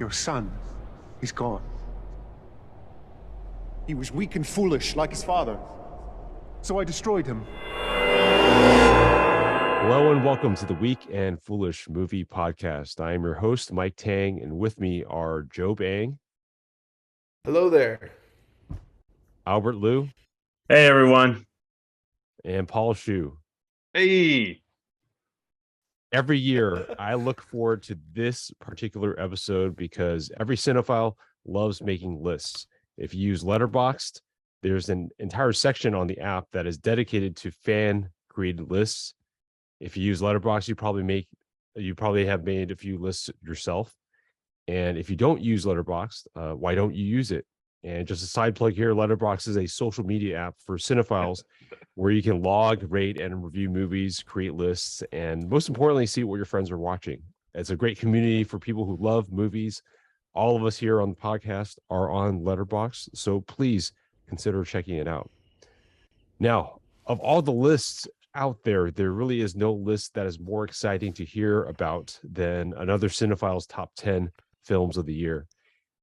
Your son is gone. He was weak and foolish, like his father. So I destroyed him. Hello and welcome to the Weak and Foolish Movie Podcast. I am your host, Mike Tang, and with me are Joe Bang. Hello there. Albert Liu. Hey, everyone. And Paul Shu. Hey. Every year, I look forward to this particular episode because every cinephile loves making lists. If you use Letterboxd, there's an entire section on the app that is dedicated to fan-created lists. If you use Letterboxd, you probably have made a few lists yourself. And if you don't use Letterboxd, why don't you use it? And just a side plug here, Letterboxd is a social media app for cinephiles where you can log, rate, and review movies, create lists, and most importantly, see what your friends are watching. It's a great community for people who love movies. All of us here on the podcast are on Letterboxd, so please consider checking it out. Now, of all the lists out there really is no list that is more exciting to hear about than another Cinephile's top 10 films of the year.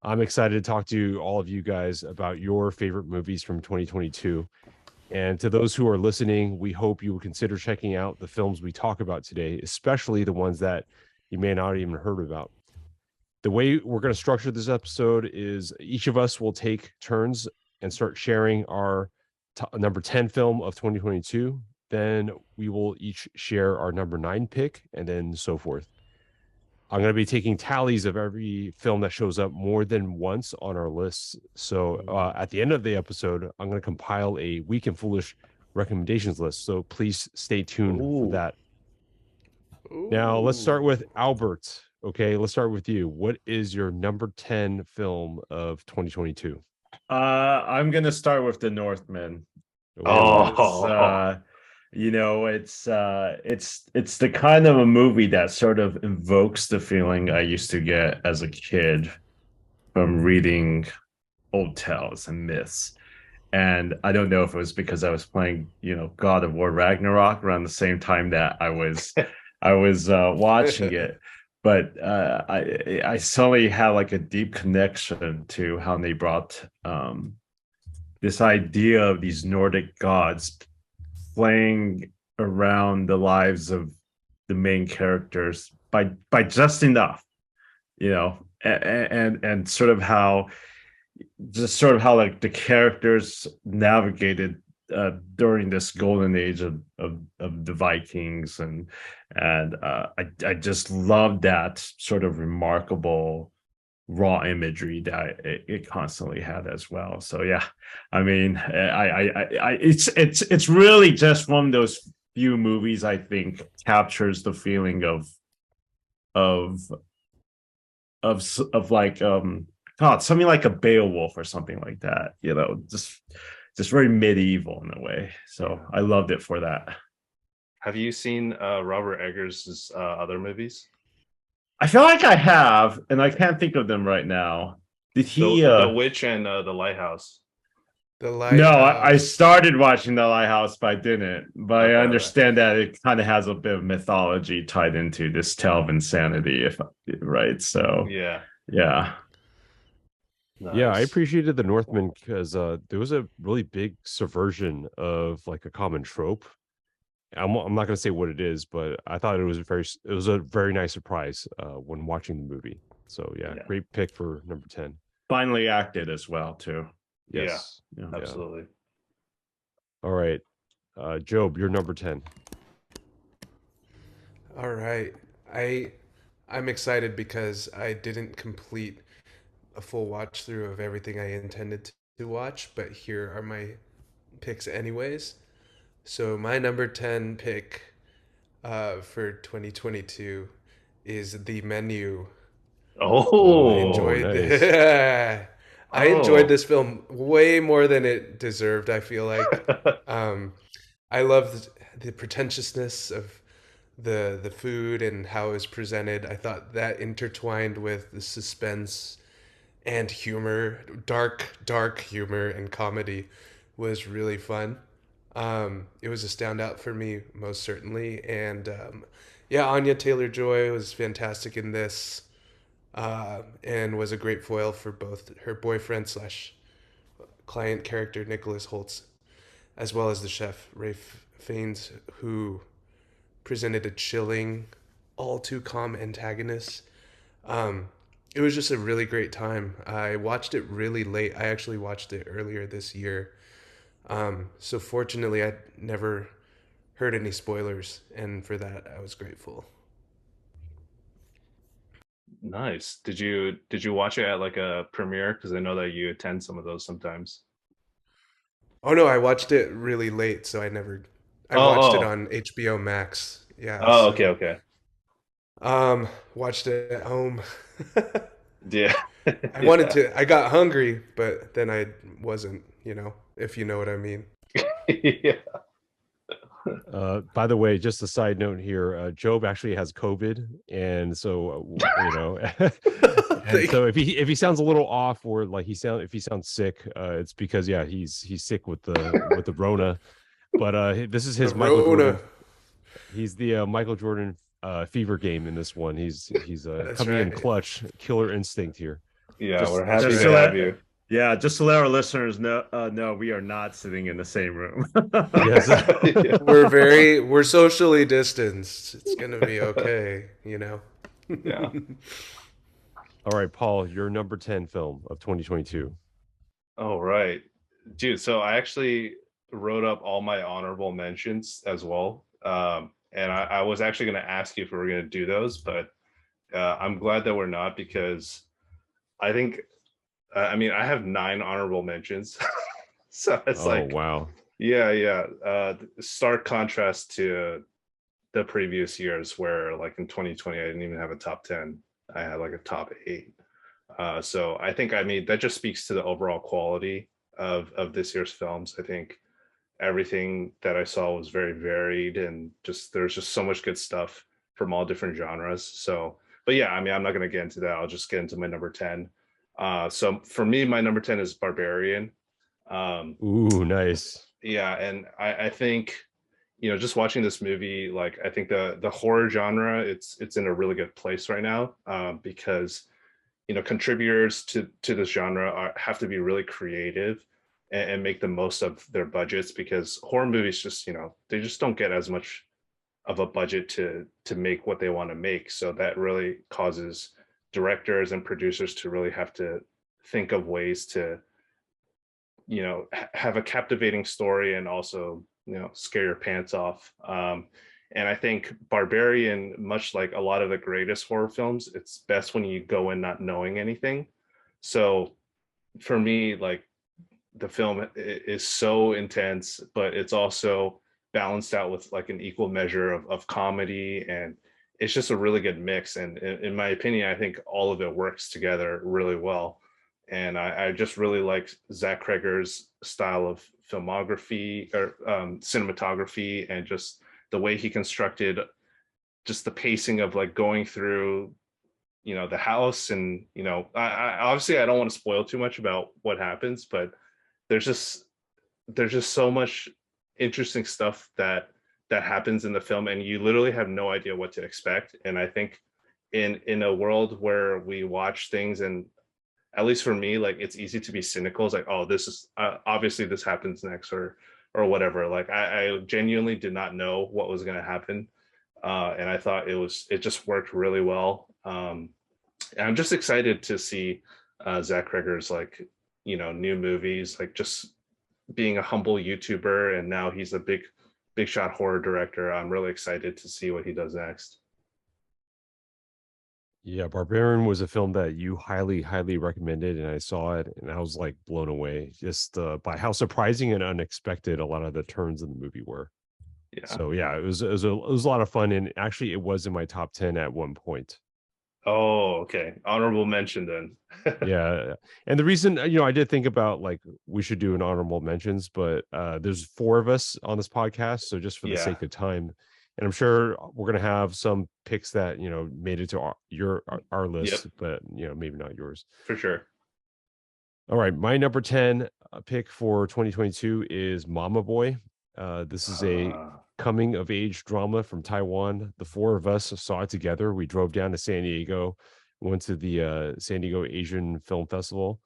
I'm excited to talk to all of you guys about your favorite movies from 2022. And to those who are listening, we hope you will consider checking out the films we talk about today, especially the ones that you may not even heard about. The way we're going to structure this episode is each of us will take turns and start sharing our number 10 film of 2022. Then we will each share our number 9 pick, and then so forth. I'm going to be taking tallies of every film that shows up more than once on our lists. So at the end of the episode, I'm going to compile a Weak and Foolish recommendations list. So please stay tuned for that. Now, let's start with Albert. Okay, let's start with you. What is your number 10 film of 2022? I'm going to start with The Northman. It's the kind of a movie that sort of invokes the feeling I used to get as a kid from reading old tales and myths. And I don't know if it was because I was playing, God of War Ragnarok around the same time that I was watching it. But I suddenly had like a deep connection to how they brought this idea of these Nordic gods playing around the lives of the main characters by just enough, and sort of how like the characters navigated during this golden age of the Vikings, and I just love that sort of remarkable raw imagery that it constantly had as well. So yeah, I mean, it's really just one of those few movies I think captures the feeling of like God, something like a Beowulf or something like that, just very medieval in a way. So I loved it for that. Have you seen Robert Eggers' other movies? I feel like I have, and I can't think of them right now. Did he? The Witch and The Lighthouse. The Lighthouse. No, I started watching The Lighthouse, but I didn't. But I understand that it kind of has a bit of mythology tied into this tale of insanity, right? So yeah. Nice. Yeah, I appreciated The Northman because there was a really big subversion of like a common trope. I'm not going to say what it is, but I thought it was a very nice surprise when watching the movie. So yeah, great pick for number 10. Finally acted as well too. Yes. Yeah, absolutely. All right, Job, you're number 10. All right. I'm excited because I didn't complete a full watch through of everything I intended to watch, but here are my picks anyways. So my number 10 pick for 2022 is The Menu. I enjoyed this film way more than it deserved, I feel like. I love the pretentiousness of the food and how it was presented. I thought that intertwined with the suspense and humor, dark humor and comedy was really fun. It was a standout for me, most certainly. And Anya Taylor-Joy was fantastic in this. and was a great foil for both her boyfriend slash client character Nicholas Holtz, as well as the chef Rafe Fiennes, who presented a chilling, all too calm antagonist. It was just a really great time. I watched it really late. I actually watched it earlier this year. So fortunately, I never heard any spoilers, and for that, I was grateful. Nice. Did you watch it at like a premiere? Because I know that you attend some of those sometimes. Oh no, I watched it really late, so I never. I Oh, watched it oh, on HBO Max. Yeah. oh, okay, So okay. watched it at home. Yeah. I wanted to. I got hungry, but then I wasn't. If you know what I mean. Yeah. By the way, just a side note here, Job actually has COVID, and so and so if he sounds a little off or like if he sounds sick, it's because he's sick with the Rona. But this is his Michael Jordan. He's the Michael Jordan fever game in this one. He's coming in clutch, killer instinct here. Yeah, we're happy just to to have let- you. Yeah, just to let our listeners know, no, we are not sitting in the same room. Yes. Yeah. We're socially distanced. It's gonna be okay. Yeah. All right, Paul, your number 10 film of 2022. Oh, right. Dude, so I actually wrote up all my honorable mentions as well. And I was actually going to ask you if we were going to do those, but I'm glad that we're not, because I think, I mean, I have 9 honorable mentions. So it's Wow. yeah. Stark contrast to the previous years where like in 2020, I didn't even have a top 10. I had like a top 8. So I think, I mean, that just speaks to the overall quality of this year's films. I think everything that I saw was very varied, and there's just so much good stuff from all different genres. So, but yeah, I mean, I'm not going to get into that. I'll just get into my number 10. So for me, my number 10 is Barbarian. Ooh, nice. Yeah, and I think, just watching this movie, like I think the horror genre, it's in a really good place right now, because contributors to this genre have to be really creative and make the most of their budgets, because horror movies just they just don't get as much of a budget to make what they want to make. So that really causes directors and producers to really have to think of ways to have a captivating story and also scare your pants off. And I think Barbarian, much like a lot of the greatest horror films, it's best when you go in not knowing anything. So for me, like, the film is so intense, but it's also balanced out with like an equal measure of comedy, and it's just a really good mix. And in my opinion, I think all of it works together really well. And I just really like Zach Cregger's style of filmography or cinematography, and just the way he constructed just the pacing of like going through the house. And I obviously I don't want to spoil too much about what happens, but there's just so much interesting stuff that happens in the film, and you literally have no idea what to expect. And I think in a world where we watch things, and at least for me, like, it's easy to be cynical. It's like, oh, this is obviously this happens next, or whatever. Like, I genuinely did not know what was going to happen, and I thought it just worked really well. And I'm just excited to see Zach Cregger's new movies, like just being a humble YouTuber, and now he's a big shot horror director. I'm really excited to see what he does next. Yeah, Barbarian was a film that you highly, highly recommended, and I saw it, and I was like blown away just by how surprising and unexpected a lot of the turns in the movie were. Yeah. So yeah, it was a lot of fun, and actually, it was in my top 10 at one point. Oh, okay. Honorable mention then. Yeah, and the reason I did think about like we should do an honorable mentions, but there's 4 of us on this podcast, so just for the Yeah. sake of time, and I'm sure we're gonna have some picks that made it to our list, Yep. but maybe not yours. For sure. All right, my number 10 pick for 2022 is Mama Boy. This is a coming of age drama from Taiwan. The 4 of us saw it together. We drove down to San Diego. Went to the San Diego Asian Film Festival.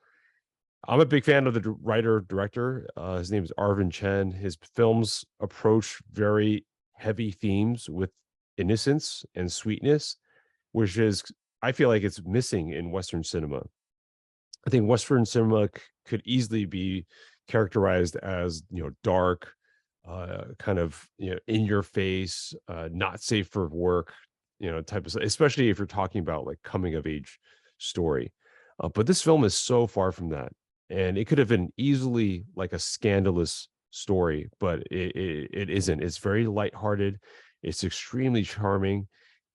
I'm a big fan of the writer director. His name is Arvin Chen. His films approach very heavy themes with innocence and sweetness, which is, I feel like it's missing in Western cinema. I think Western cinema could easily be characterized as, dark, kind of, in your face, not safe for work, type of, especially if you're talking about like coming of age story. But this film is so far from that. And it could have been easily like a scandalous story, but it isn't. It's very lighthearted. It's extremely charming,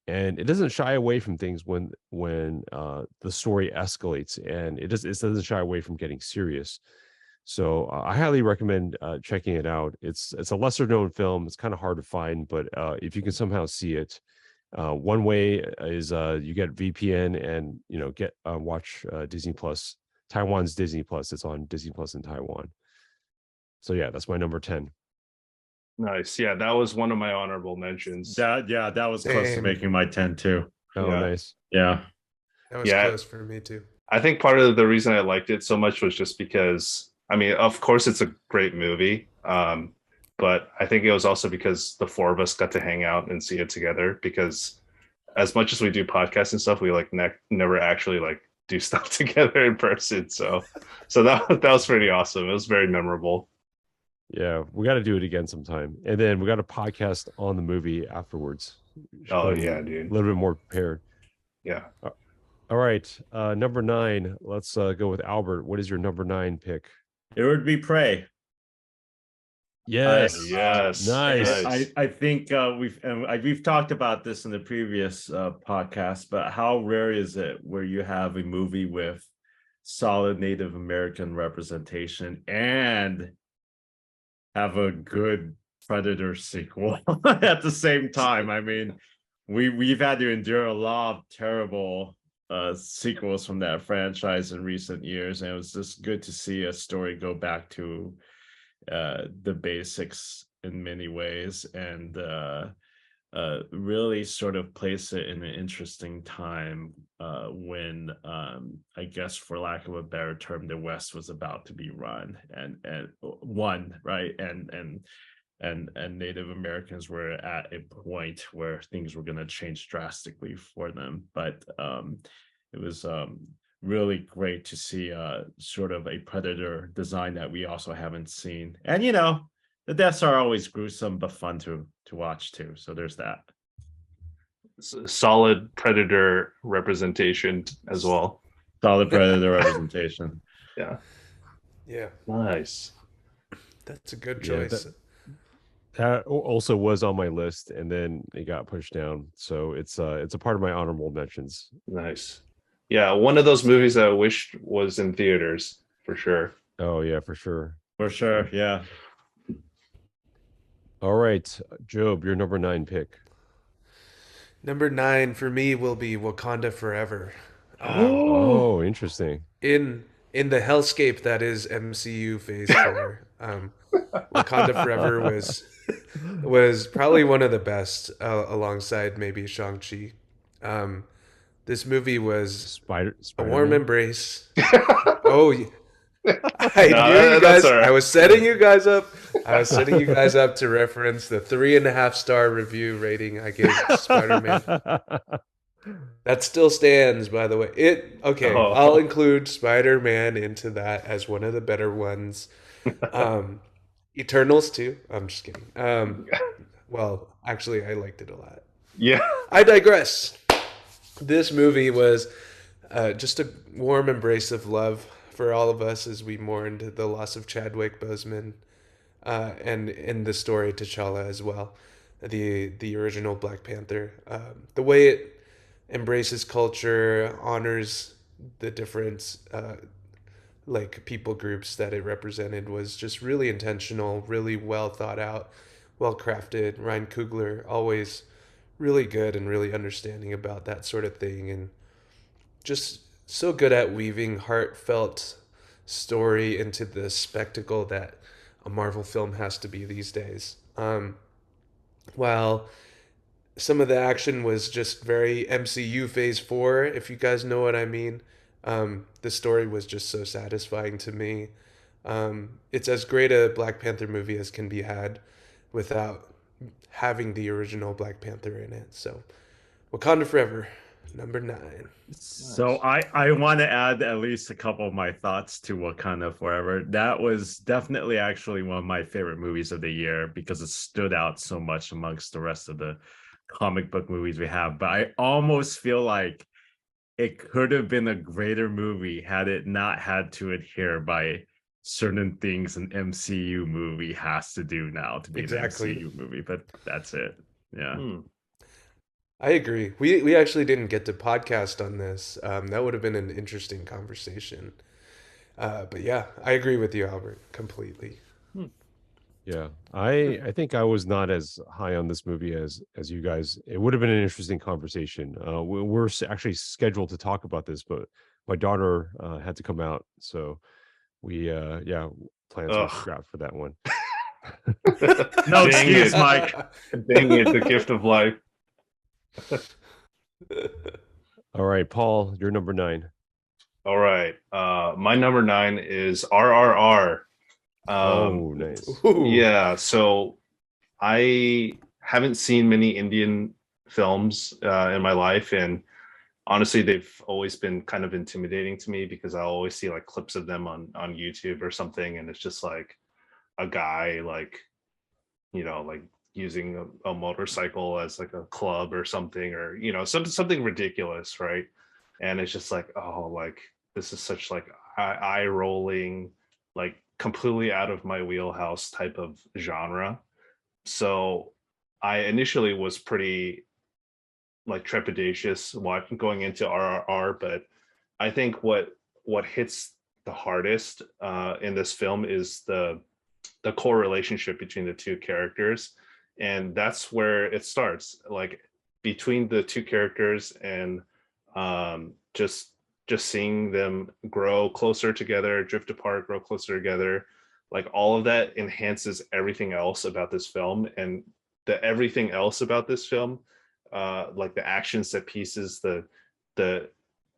and it doesn't shy away from things when the story escalates, and it doesn't shy away from getting serious. So I highly recommend checking it out. It's a lesser known film. It's kind of hard to find, but if you can somehow see it, one way is you get VPN and get watch Disney Plus, Taiwan's Disney Plus. It's on Disney Plus in Taiwan. So yeah, that's my number 10. Nice. Yeah, that was one of my honorable mentions. That was close to Same. making my 10 too. Oh, Yeah. nice. Yeah. That was Yeah. close for me too. I think part of the reason I liked it so much was just because, I mean, of course, it's a great movie. But I think it was also because the four of us got to hang out and see it together, because as much as we do podcasts and stuff, we like never actually like do stuff together in person. So that was pretty awesome. It was very memorable. Yeah, we got to do it again sometime, and then we got a podcast on the movie afterwards. Oh Should be yeah, a dude. little bit more prepared. Yeah. All right, number 9. Let's go with Albert. What is your number 9 pick? It would be Prey. Yes, Yes. Nice. I think we've talked about this in the previous podcast, but how rare is it where you have a movie with solid Native American representation and have a good Predator sequel at the same time? I mean, we've had to endure a lot of terrible sequels from that franchise in recent years, and it was just good to see a story go back to the basics in many ways, and really sort of place it in an interesting time when I guess, for lack of a better term, the West was about to be run and won, right? And Native Americans were at a point where things were going to change drastically for them. But it was really great to see sort of a Predator design that we also haven't seen. And the deaths are always gruesome but fun to watch too. So there's that. Solid Predator representation as well. Solid Predator representation. Yeah. Yeah, Nice. that's a good Yeah, choice. That also was on my list, and then it got pushed down. So it's a part of my honorable mentions. Nice. Yeah, one of those movies that I wished was in theaters for sure. Oh yeah, for sure. For sure, yeah. All right, Job, your number 9 pick. Number 9 for me will be Wakanda Forever. Oh, interesting. In the hellscape that is MCU Phase 4, Wakanda Forever was probably one of the best, alongside maybe Shang-Chi. This movie was a warm Spider-Man? embrace. Oh, I No, knew you that's guys. all right. I was setting you guys up. I was setting you guys up to reference the 3.5-star review rating I gave Spider-Man. That still stands, by the way. Okay, Oh. I'll include Spider-Man into that as one of the better ones. Eternals too. I'm just kidding. Well, actually, I liked it a lot. Yeah. I digress. This movie was just a warm embrace of love for all of us as we mourned the loss of Chadwick Boseman, and in the story T'Challa as well, the original Black Panther. The way it embraces culture, honors the different like people groups that it represented, was just really intentional, really well thought out, well crafted. Ryan Coogler always really good and really understanding about that sort of thing, and just so good at weaving heartfelt story into the spectacle that a Marvel film has to be these days. While some of the action was just very MCU Phase 4, if you guys know what I mean. The story was just so satisfying to me. It's as great a Black Panther movie as can be had without having the original Black Panther in it. So, Wakanda Forever, number 9. So I want to add at least a couple of my thoughts to Wakanda Forever. That was definitely actually one of my favorite movies of the year because it stood out so much amongst the rest of the comic book movies we have. But I almost feel like it could have been a greater movie had it not had to adhere by certain things an MCU movie has to do now to be Exactly. an MCU movie. But that's it. Yeah. I agree. We actually didn't get to podcast on this. That would have been an interesting conversation. But yeah, I agree with you, Albert, completely. Yeah, I think I was not as high on this movie as you guys. It would have been an interesting conversation. We're actually scheduled to talk about this, but my daughter had to come out, so we yeah, plans were Ugh. scrapped for that one. No Dang excuse, it. Mike. Dang it, the gift of life. All right, Paul, you're number 9. All right. My number 9 is RRR. Oh, nice. Ooh. Yeah, so I haven't seen many Indian films in my life, and honestly, they've always been kind of intimidating to me because I always see like clips of them on YouTube or something, and it's just like a guy like, you know, like using a motorcycle as like a club or something, or you know, something ridiculous, right? And it's just like, oh, like this is such like eye rolling, like completely out of my wheelhouse type of genre. So I initially was pretty like trepidatious going into RRR, but I think what hits the hardest in this film is the core relationship between the two characters, and that's where it starts. Like between the two characters, and just seeing them grow closer together, drift apart, grow closer together, like all of that enhances everything else about this film. And the everything else about this film, like the action set pieces, the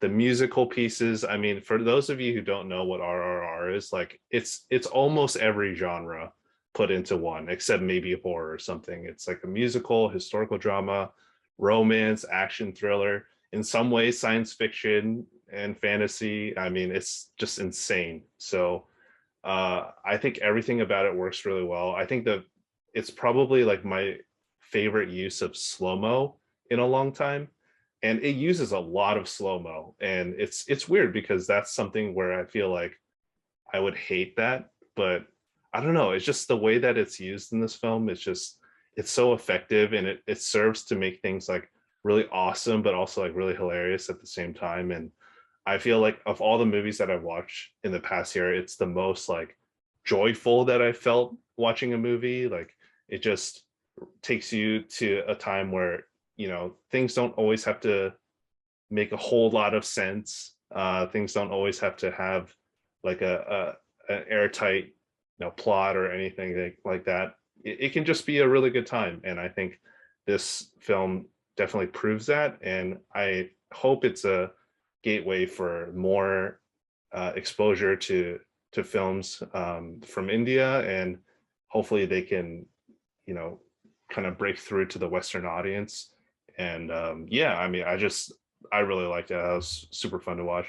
musical pieces. I mean, for those of you who don't know what RRR is, like it's almost every genre put into one, except maybe horror or something. It's like a musical, historical drama, romance, action, thriller, in some ways science fiction and fantasy. I mean, it's just insane. So I think everything about it works really well. I think that it's probably like my favorite use of slow-mo in a long time, and it uses a lot of slow-mo, and it's weird because that's something where I feel like I would hate that, but I don't know, it's just the way that it's used in this film. It's so effective, and it serves to make things like really awesome but also like really hilarious at the same time. And I feel like of all the movies that I've watched in the past year, it's the most like joyful that I felt watching a movie. Like it just takes you to a time where, you know, things don't always have to make a whole lot of sense. Things don't always have to have like an airtight, you know, plot or anything like that. It can just be a really good time, and I think this film definitely proves that. And I hope it's a gateway for more exposure to films from India, and hopefully they can, you know, kind of break through to the Western audience. And yeah, I mean, I really liked it. It was super fun to watch.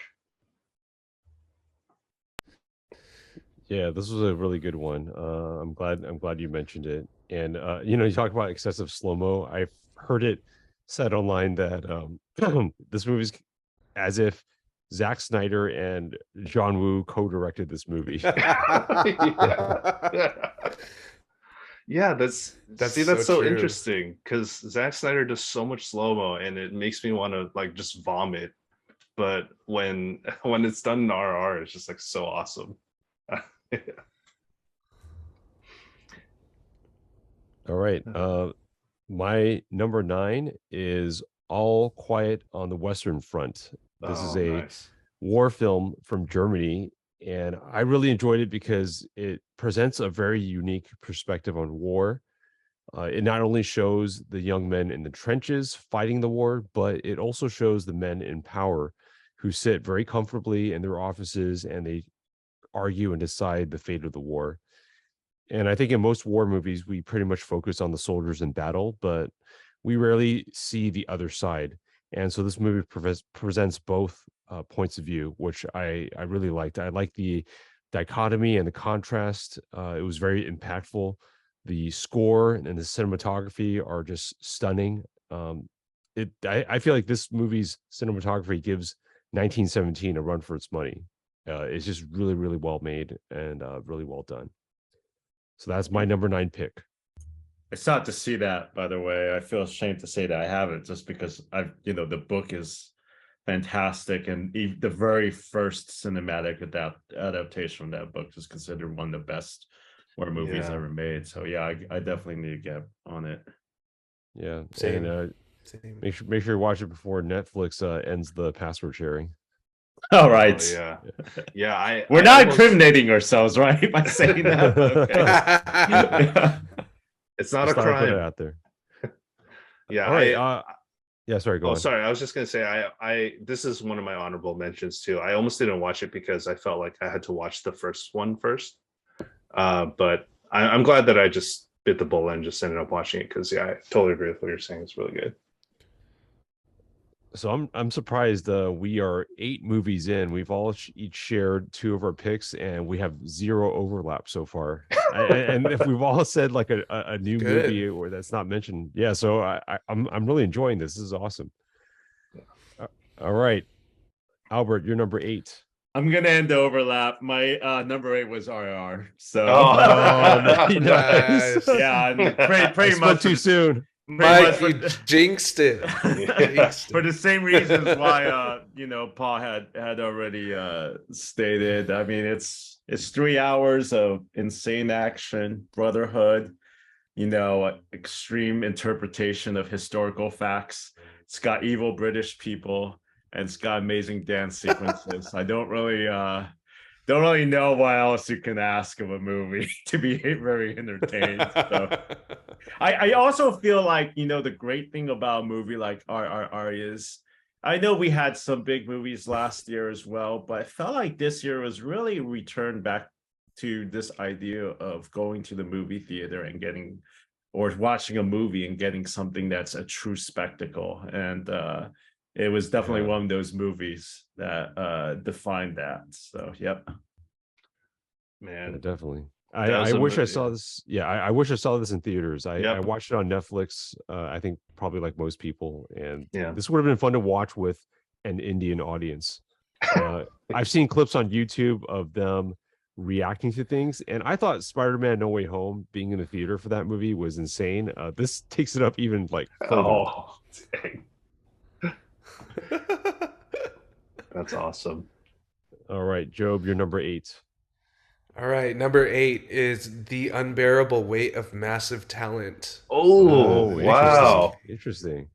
Yeah, this was a really good one. I'm glad you mentioned it. And you know, you talk about excessive slow-mo. I've heard it said online that this movie's as if Zack Snyder and John Woo co-directed this movie. Yeah, that's so so true. interesting because Zack Snyder does so much slow-mo, and it makes me want to like just vomit. But when it's done in RR, it's just like so awesome. All right. My number 9 is All Quiet on the Western Front. This is Oh, a nice. war film from Germany, and I really enjoyed it because it presents a very unique perspective on war. It not only shows the young men in the trenches fighting the war, but it also shows the men in power who sit very comfortably in their offices and they argue and decide the fate of the war. And I think in most war movies, we pretty much focus on the soldiers in battle, but we rarely see the other side. And so this movie presents both points of view, which I really liked. I like the dichotomy and the contrast. It was very impactful. The score and the cinematography are just stunning. I feel like this movie's cinematography gives 1917 a run for its money. It's just really, really well made and really well done. So that's my number 9 pick. It's not to see that, by the way. I feel ashamed to say that I haven't, just because the book is fantastic, and the very first cinematic adaptation from that book is considered one of the best war movies ever made. So yeah, I definitely need to get on it. Yeah, Same. and Same. make sure you watch it before Netflix ends the password sharing. All right. Oh, yeah. We're I not almost- incriminating ourselves, right, by saying that. Okay. It's not Just a thought I'd put it crime. out there. Yeah. All right. Yeah, sorry. Go Oh, on. sorry. I was just gonna say I this is one of my honorable mentions too. I almost didn't watch it because I felt like I had to watch the first one first. But I'm glad that I just bit the bullet and just ended up watching it because I totally agree with what you're saying. It's really good. So I'm surprised. We are 8 movies in. We've all each shared 2 of our picks, and we have 0 overlap so far. And if we've all said like a new Good. movie or that's not mentioned, yeah. So I'm really enjoying this. This is awesome. All right, Albert, you're number 8. I'm gonna end the overlap. My number 8 was RR. So Nice. yeah, and pretty I much spoke too soon. Mike, you jinxed it. for the same reasons why Paul had already stated. I mean, it's 3 hours of insane action, brotherhood, extreme interpretation of historical facts. It's got evil British people, and it's got amazing dance sequences. I don't really know what else you can ask of a movie to be very entertained. So I also feel like, the great thing about a movie like RRR is, I know we had some big movies last year as well, but I felt like this year was really returned back to this idea of going to the movie theater and watching a movie and getting something that's a true spectacle. And it was definitely one of those movies that defined that. So, yep. Man, Definitely. That was I a wish I movie, saw this. Yeah, I wish I saw this in theaters. I Yep. watched it on Netflix. I think probably like most people, and Yeah. this would have been fun to watch with an Indian audience. I've seen clips on YouTube of them reacting to things, and I thought Spider-Man: No Way Home being in the theater for that movie was insane. This takes it up even like further. Oh, dang. That's awesome. All right, Job, you're number 8. All right, number 8 is The Unbearable Weight of Massive Talent. Oh, wow. Interesting.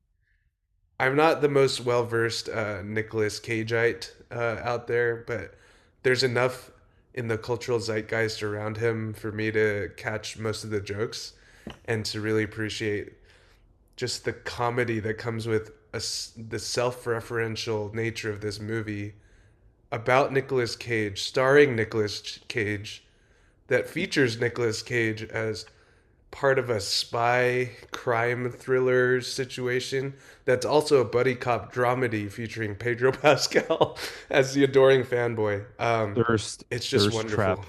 I'm not the most well-versed Nicolas Cageite out there, but there's enough in the cultural zeitgeist around him for me to catch most of the jokes and to really appreciate just the comedy that comes with the self-referential nature of this movie about Nicolas Cage, starring Nicolas Cage, that features Nicolas Cage as part of a spy crime thriller situation that's also a buddy cop dramedy featuring Pedro Pascal as the adoring fanboy. It's just Thirst wonderful.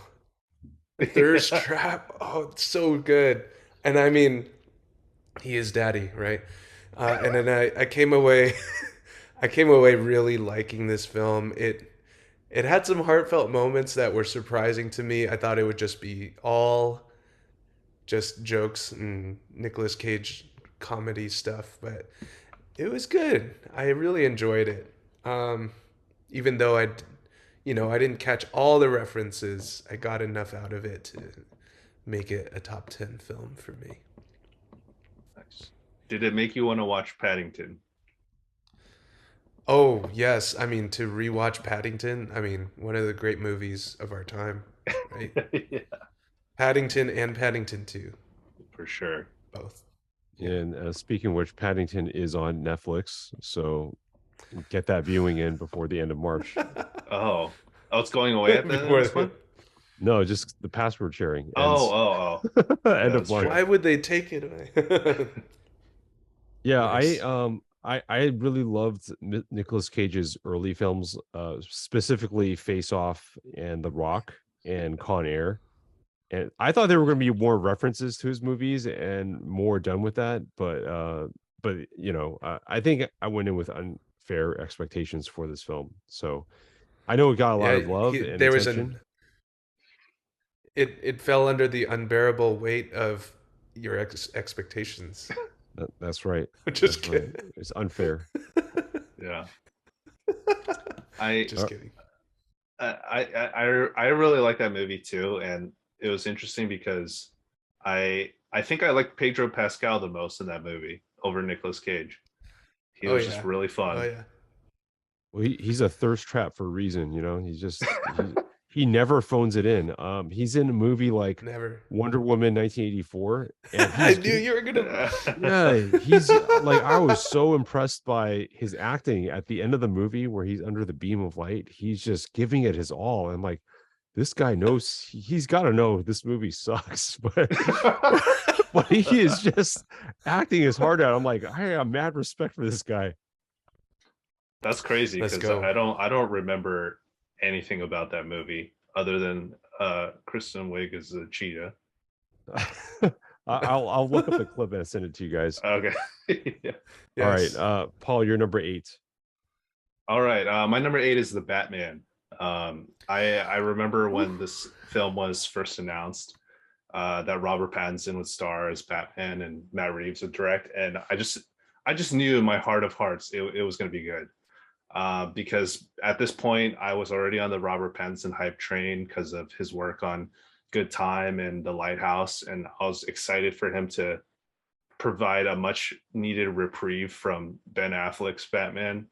Trap. Thirst Trap. Oh, it's so good. And I mean, he is daddy, right? And then I came away I came away really liking this film. It had some heartfelt moments that were surprising to me. I thought it would just be all just jokes and Nicolas Cage comedy stuff, but it was good. I really enjoyed it. Even though I didn't catch all the references, I got enough out of it to make it a top 10 film for me. Nice. Did it make you want to watch Paddington? Oh, yes. I mean, to rewatch Paddington, one of the great movies of our time, right? Yeah, Paddington and Paddington 2. for sure. both. Yeah. And speaking of which, Paddington is on Netflix, so get that viewing in before the end of March. Oh, it's going away at the Before this one? No, just the password sharing. Ends Oh. end of That's March. true. Why would they take it away? Yeah, Nice. I really loved Nicolas Cage's early films, specifically Face Off and The Rock and Con Air. And I thought there were going to be more references to his movies and more done with that, but you know, I think I went in with unfair expectations for this film. So I know it got a lot of love and there was attention. it fell under the unbearable weight of your expectations. That's right. Just That's right. kidding. It's unfair. Yeah. I Just kidding. I really like that movie too, and it was interesting because I think I liked Pedro Pascal the most in that movie over Nicolas Cage. He was just really fun. Oh yeah. Well, he's a thirst trap for a reason, you know. He's just he never phones it in. He's in a movie like Never. Wonder Woman 1984, and I knew you were gonna. yeah, he's like, I was so impressed by his acting at the end of the movie where he's under the beam of light. He's just giving it his all. I'm like, this guy knows, he's got to know this movie sucks, but but he is just acting his heart out. I'm like, I have mad respect for this guy. That's crazy Let's because go. I don't remember anything about that movie other than Kristen Wiig as a cheetah. I'll look up the clip and send it to you guys. Okay. Yeah. All Yes. right, Paul, you're number 8. All right. My number 8 is The Batman. I remember when this film was first announced, that Robert Pattinson would star as Batman and Matt Reeves would direct, and I just knew in my heart of hearts it was going to be good, because at this point I was already on the Robert Pattinson hype train because of his work on Good Time and The Lighthouse, and I was excited for him to provide a much needed reprieve from Ben Affleck's Batman.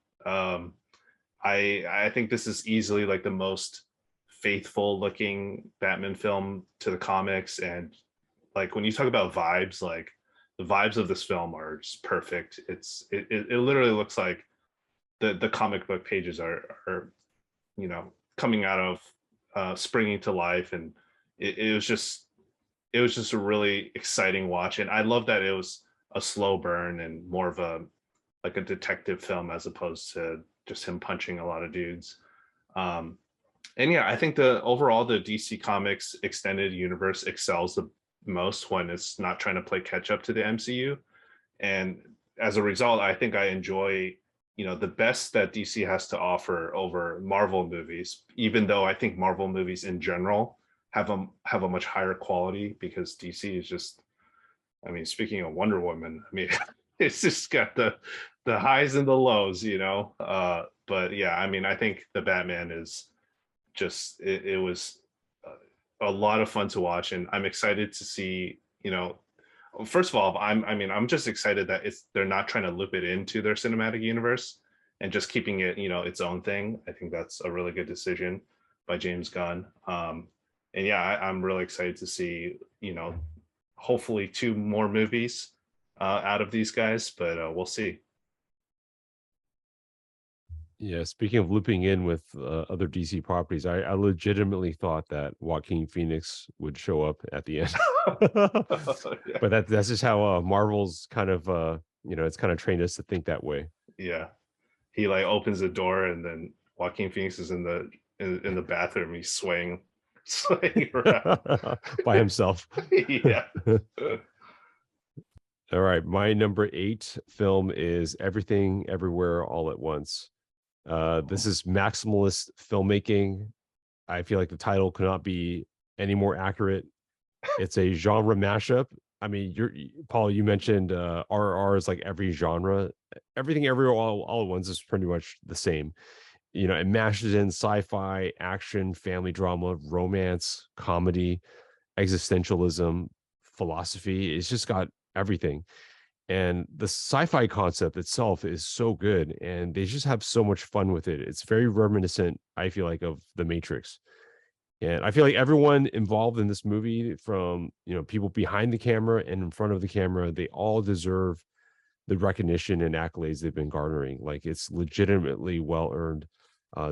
I think this is easily like the most faithful looking Batman film to the comics, and like when you talk about vibes, like the vibes of this film are just perfect. It literally looks like the comic book pages are you know, coming out of springing to life, and it was just a really exciting watch, and I love that it was a slow burn and more of a like a detective film as opposed to just him punching a lot of dudes. And yeah, I think the DC Comics extended universe excels the most when it's not trying to play catch up to the MCU. And as a result, I think I enjoy, you know, the best that DC has to offer over Marvel movies, even though I think Marvel movies in general have a much higher quality because DC is just, I mean, speaking of Wonder Woman, I mean, it's just got the highs and the lows, you know. But yeah, I mean, I think the Batman is just it was a lot of fun to watch, and I'm excited to see, you know, first of all, I'm just excited that they're not trying to loop it into their cinematic universe and just keeping it, you know, its own thing. I think that's a really good decision by James Gunn. And yeah, I'm really excited to see, you know, hopefully 2 more movies out of these guys, but we'll see. Yeah, speaking of looping in with other DC properties, I legitimately thought that Joaquin Phoenix would show up at the end. Yeah. But that's just how Marvel's kind of you know, it's kind of trained us to think that way. Yeah, he like opens the door and then Joaquin Phoenix is in the bathroom. He's swaying around by himself. Yeah. All right, my number 8 film is Everything Everywhere All at Once. This is maximalist filmmaking. I feel like the title could not be any more accurate. It's a genre mashup. I mean, Paul, you mentioned RRR is like every genre. Everything Everywhere All at Once is pretty much the same. You know, it mashes in sci-fi, action, family drama, romance, comedy, existentialism, philosophy. It's just got everything. And the sci-fi concept itself is so good, and they just have so much fun with it. It's very reminiscent, I feel like, of The Matrix. And I feel like everyone involved in this movie, from people behind the camera and in front of the camera, they all deserve the recognition and accolades they've been garnering. Like, it's legitimately well earned.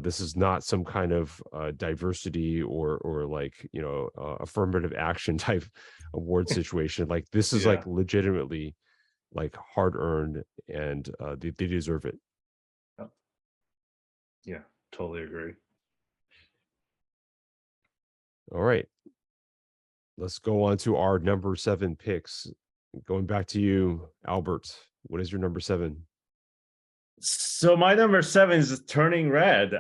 This is not some kind of diversity or like affirmative action type award situation. Like, this is like legitimately like hard earned, and they deserve it. Yeah, totally agree. All right, let's go on to our number 7 picks. Going back to you, Albert. What is your number 7? So my number 7 is Turning Red.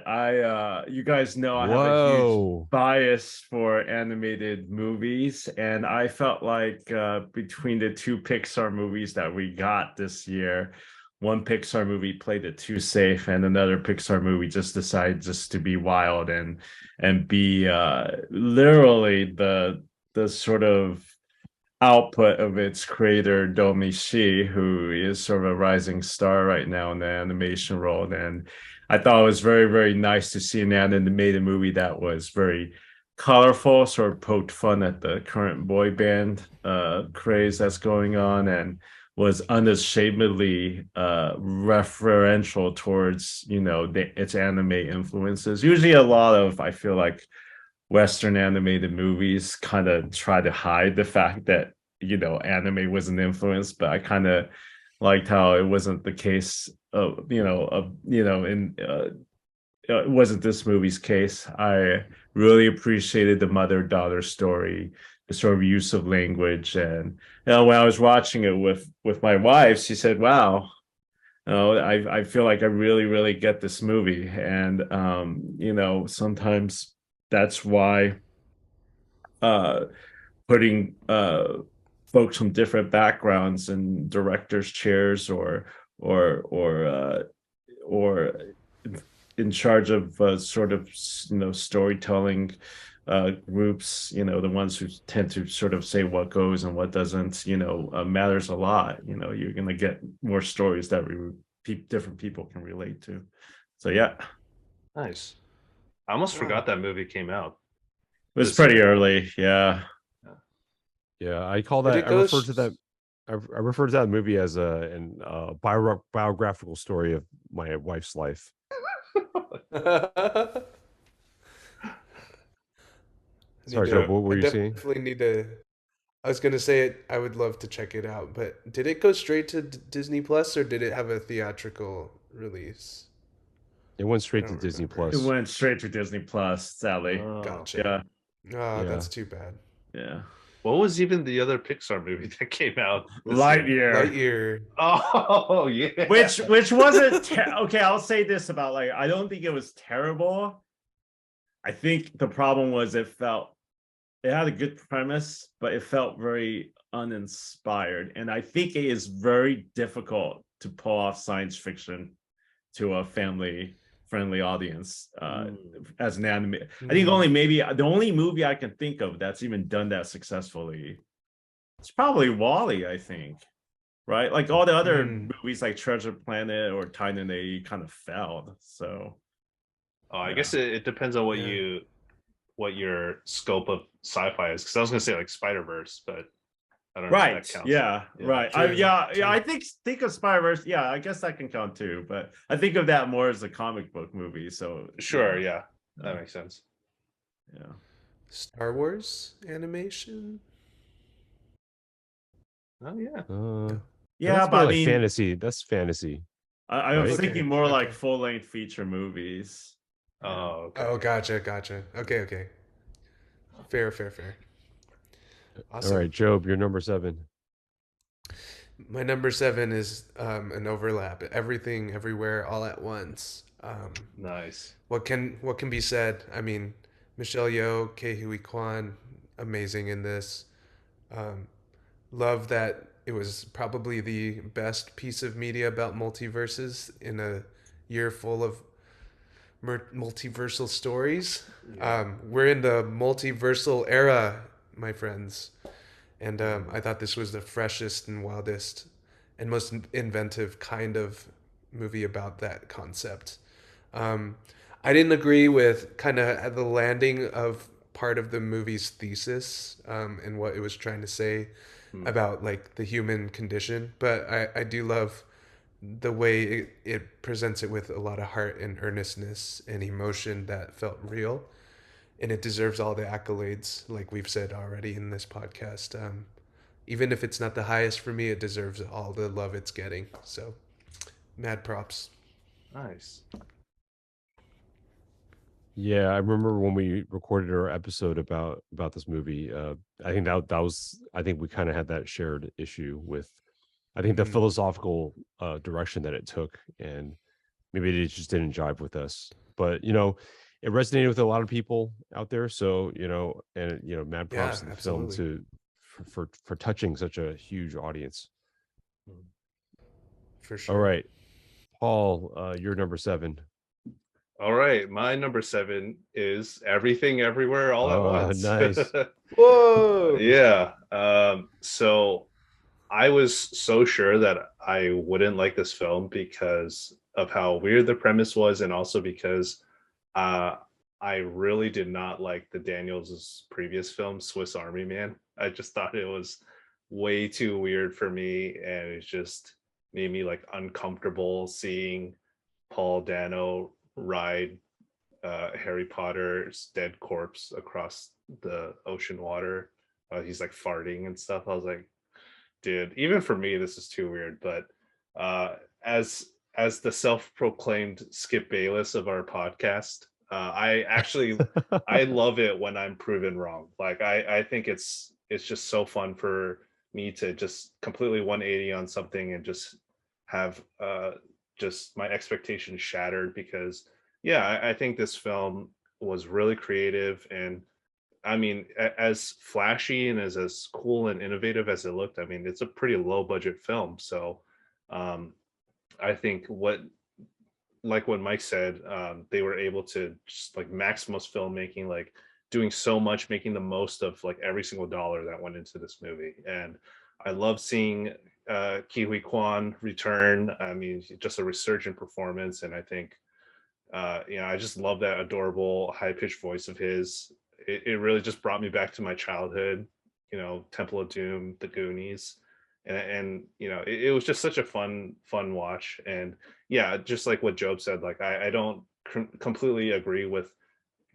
You guys know I have a huge bias for animated movies, and I felt like between the 2 Pixar movies that we got this year, one Pixar movie played it too safe, and another Pixar movie just decided just to be wild and be literally the sort of output of its creator Domi Shi, who is sort of a rising star right now in the animation world. And I thought it was very, very nice to see an animated movie that was very colorful, sort of poked fun at the current boy band craze that's going on, and was unashamedly referential towards its anime influences. Usually a lot of, I feel like, Western animated movies kind of try to hide the fact that anime was an influence, but I kind of liked how it wasn't the case it wasn't this movie's case. I really appreciated the mother-daughter story, the sort of use of language, and when I was watching it with my wife, she said, "Wow, I feel like I really, really get this movie." And sometimes that's why putting folks from different backgrounds in directors' chairs or in charge of sort of storytelling groups, the ones who tend to sort of say what goes and what doesn't, matters a lot. You're going to get more stories that different people can relate to. So yeah. Nice. I almost forgot that movie came out. It was pretty early. Yeah. Yeah, I call that. I refer to that movie as a biographical story of my wife's life. Sorry, Joe. What were you saying? Definitely need to. I was gonna say it. I would love to check it out, but did it go straight to Disney Plus, or did it have a theatrical release? It went straight to Disney Plus. It went straight to Disney Plus, sadly. Gotcha. Yeah. That's too bad. Yeah. What was even the other Pixar movie that came out? Lightyear. Oh yeah. Which wasn't okay. I'll say this about I don't think it was terrible. I think the problem was it had a good premise, but it felt very uninspired. And I think it is very difficult to pull off science fiction to a family-friendly audience as an anime. I think the only movie I can think of that's even done that successfully, it's probably WALL-E, I think. Right? Like all the other movies like Treasure Planet or Titan, they kind of failed. So I guess it depends on what your scope of sci-fi is. Because I was gonna say like Spider-Verse, but I don't know if that counts. Yeah, right. True. I think of Spider-Verse. Yeah, I guess that can count too. But I think of that more as a comic book movie. So sure, that makes sense. Yeah. Star Wars animation. Oh yeah. Yeah, but I mean, fantasy. That's fantasy. I was thinking more like full-length feature movies. Oh. Okay. Oh, gotcha. Okay. Fair. Awesome. All right, Job, you're number 7. My number 7 is an overlap. Everything, everywhere, all at once. Nice. What can be said? I mean, Michelle Yeoh, Ke Huy Quan, amazing in this. Love that it was probably the best piece of media about multiverses in a year full of multiversal stories. We're in the multiversal era, my friends. And I thought this was the freshest and wildest and most inventive kind of movie about that concept. I didn't agree with kind of the landing of part of the movie's thesis, and what it was trying to say Hmm. about like the human condition. But I do love the way it presents it with a lot of heart and earnestness and emotion that felt real, and it deserves all the accolades, like we've said already in this podcast. Even if it's not the highest for me, it deserves all the love it's getting. So, mad props. Nice. Yeah, I remember when we recorded our episode about this movie. I think that was, I think we kind of had that shared issue with, I think the Mhm. philosophical direction that it took, and maybe it just didn't jive with us. But it resonated with a lot of people out there. So and mad props Yeah, to the film absolutely. to for touching such a huge audience. For All sure. right, Paul, you're number 7. All right, my number 7 is Everything Everywhere All at Oh, Once. nice. Whoa! Yeah. So I was so sure that I wouldn't like this film because of how weird the premise was, and also because uh, I really did not like the Daniels' previous film, Swiss Army Man. I just thought it was way too weird for me, and it just made me like uncomfortable seeing Paul Dano ride Harry Potter's dead corpse across the ocean water. He's like farting and stuff. I was like, dude, even for me, this is too weird. But uh, as the self-proclaimed Skip Bayless of our podcast, I love it when I'm proven wrong. Like I think it's just so fun for me to just completely 180 on something and just have just my expectations shattered because yeah, I think this film was really creative. And I mean, as flashy and as cool and innovative as it looked, I mean, it's a pretty low budget film. So um, I think like what Mike said, they were able to just like Maximus filmmaking, like doing so much, making the most of like every single dollar that went into this movie. And I love seeing Kiwi Kwan return. I mean, just a resurgent performance. And I think I just love that adorable high pitched voice of his. It really just brought me back to my childhood, Temple of Doom, The Goonies, and it was just such a fun watch. And yeah, just like what Job said, like I don't completely agree with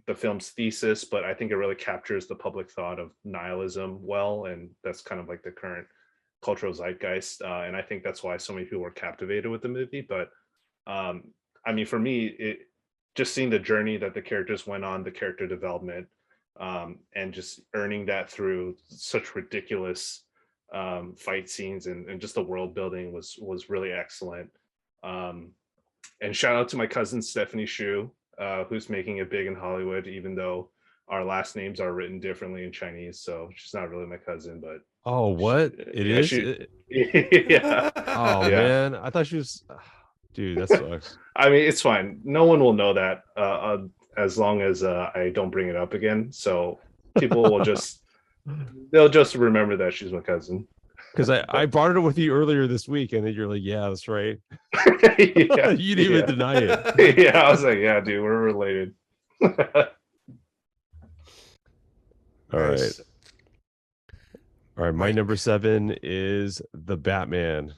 the film's thesis, but I think it really captures the public thought of nihilism well, and that's kind of like the current cultural zeitgeist. And I think that's why so many people were captivated with the movie. But um, I mean, for me, it just seeing the journey that the characters went on, the character development, and just earning that through such ridiculous fight scenes and just the world building was really excellent. Um, and shout out to my cousin Stephanie Shu, who's making it big in Hollywood, even though our last names are written differently in Chinese. So she's not really my cousin, but Oh, what? It yeah, is? yeah, Oh, yeah. man. I thought she was. Dude, that sucks. I mean, it's fine. No one will know that as long as I don't bring it up again. So people will they'll just remember that she's my cousin. Because I brought it up with you earlier this week, and then you're like, yeah, that's right. Yeah, You didn't even deny it. Yeah, I was like, yeah, dude, we're related. All right. Nice. All right. My Mike. number 7 is The Batman.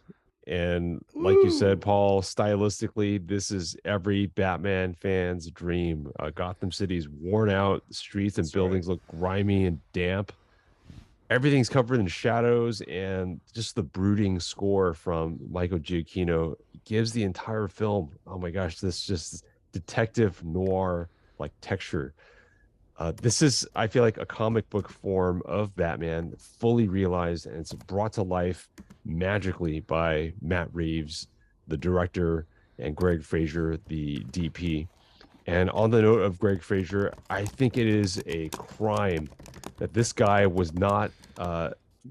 And like you said, Paul, stylistically, this is every Batman fan's dream. Gotham City's worn out, streets and That's buildings look grimy and damp. Everything's covered in shadows, and just the brooding score from Michael Giacchino gives the entire film, oh my gosh, this just detective noir like texture. This is, I feel like, a comic book form of Batman, fully realized, and it's brought to life magically by Matt Reeves, the director, and Greg Fraser, the DP. And on the note of Greg Fraser, I think it is a crime that this guy was not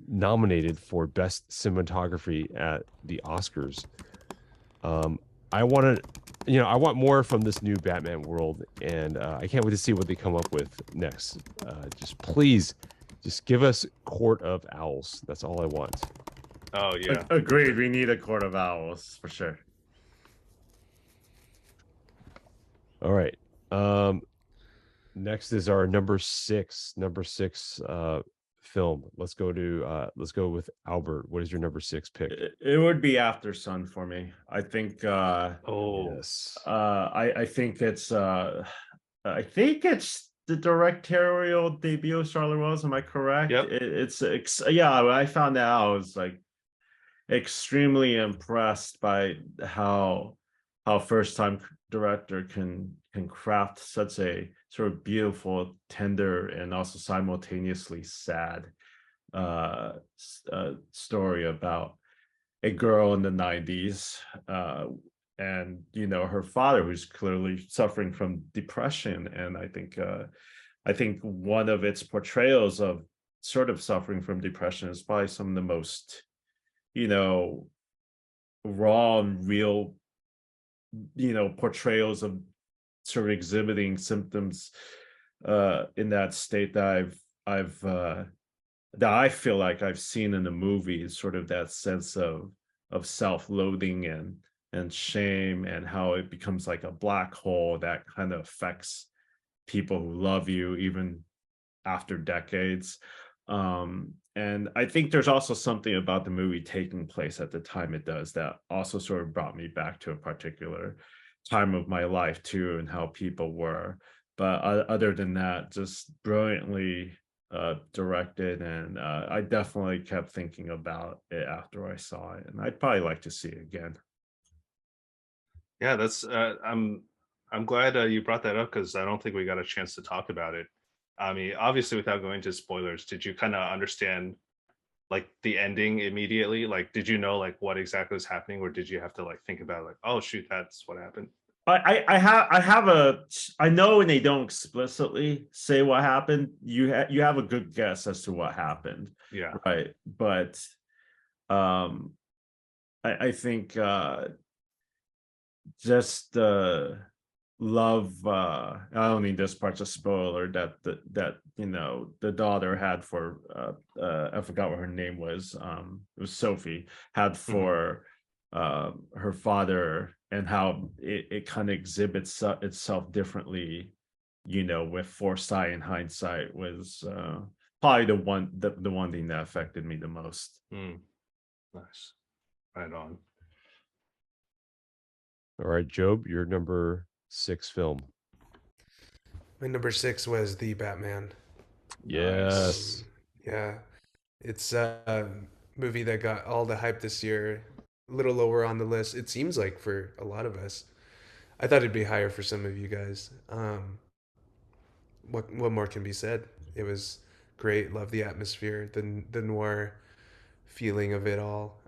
nominated for Best Cinematography at the Oscars. I want to, I want more from this new Batman world, and I can't wait to see what they come up with next. Please, give us Court of Owls. That's all I want. Oh yeah. Agreed. We need a Court of Owls for sure. All right. Next is our number six film. Let's go with Albert. What is your number 6 pick? It would be After Sun for me. I think Oh, Yes. I think it's the directorial debut of Charlotte Wells. Am I correct? Yep. Yeah. When I found out, I was like extremely impressed by how first time director can craft such a sort of beautiful, tender, and also simultaneously sad story about a girl in the 90s, and her father, who's clearly suffering from depression. And I think one of its portrayals of sort of suffering from depression is probably some of the most raw and real portrayals of sort of exhibiting symptoms in that state that I feel like I've seen in the movie. Sort of that sense of self-loathing and shame, and how it becomes like a black hole that kind of affects people who love you even after decades. And I think there's also something about the movie taking place at the time it does that also sort of brought me back to a particular time of my life too, and how people were. But other than that, just brilliantly directed, and I definitely kept thinking about it after I saw it, and I'd probably like to see it again. yeah, that's I'm glad you brought that up because I don't think we got a chance to talk about it. I mean, obviously, without going into spoilers, did you kind of understand like the ending immediately? Like, did you know like what exactly was happening, or did you have to like think about like, oh shoot, that's what happened? I know when they don't explicitly say what happened, you have a good guess as to what happened, Yeah. right? But I think just love, I don't need this part's a spoiler, that the daughter had for I forgot what her name was, it was Sophie, had for her father, and how it kind of exhibits itself differently, with foresight and hindsight, was probably the one thing that affected me the most. Nice. Right on. All right, Job, your number 6 film. My number 6 was The Batman. Yes. Yeah, it's a movie that got all the hype this year. A little lower on the list, it seems like, for a lot of us. I thought it'd be higher for some of you guys. What more can be said? It was great. Love the atmosphere, the noir feeling of it all.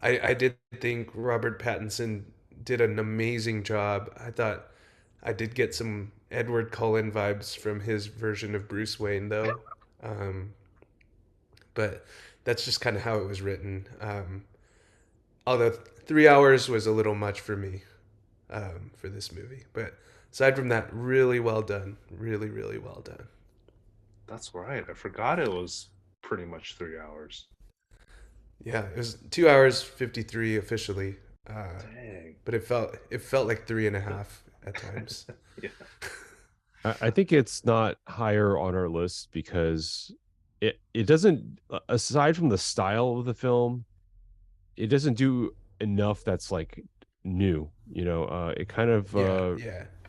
I did think Robert Pattinson did an amazing job. I thought I did get some Edward Cullen vibes from his version of Bruce Wayne, though. But that's just kind of how it was written. Although 3 hours was a little much for me for this movie. But aside from that, really well done. Really, really well done. That's right. I forgot it was pretty much 3 hours. Yeah, it was 2 hours 53 officially. Dang. But it felt like 3.5 at times. Yeah. I think it's not higher on our list because it doesn't, aside from the style of the film, it doesn't do enough that's like new. It kind of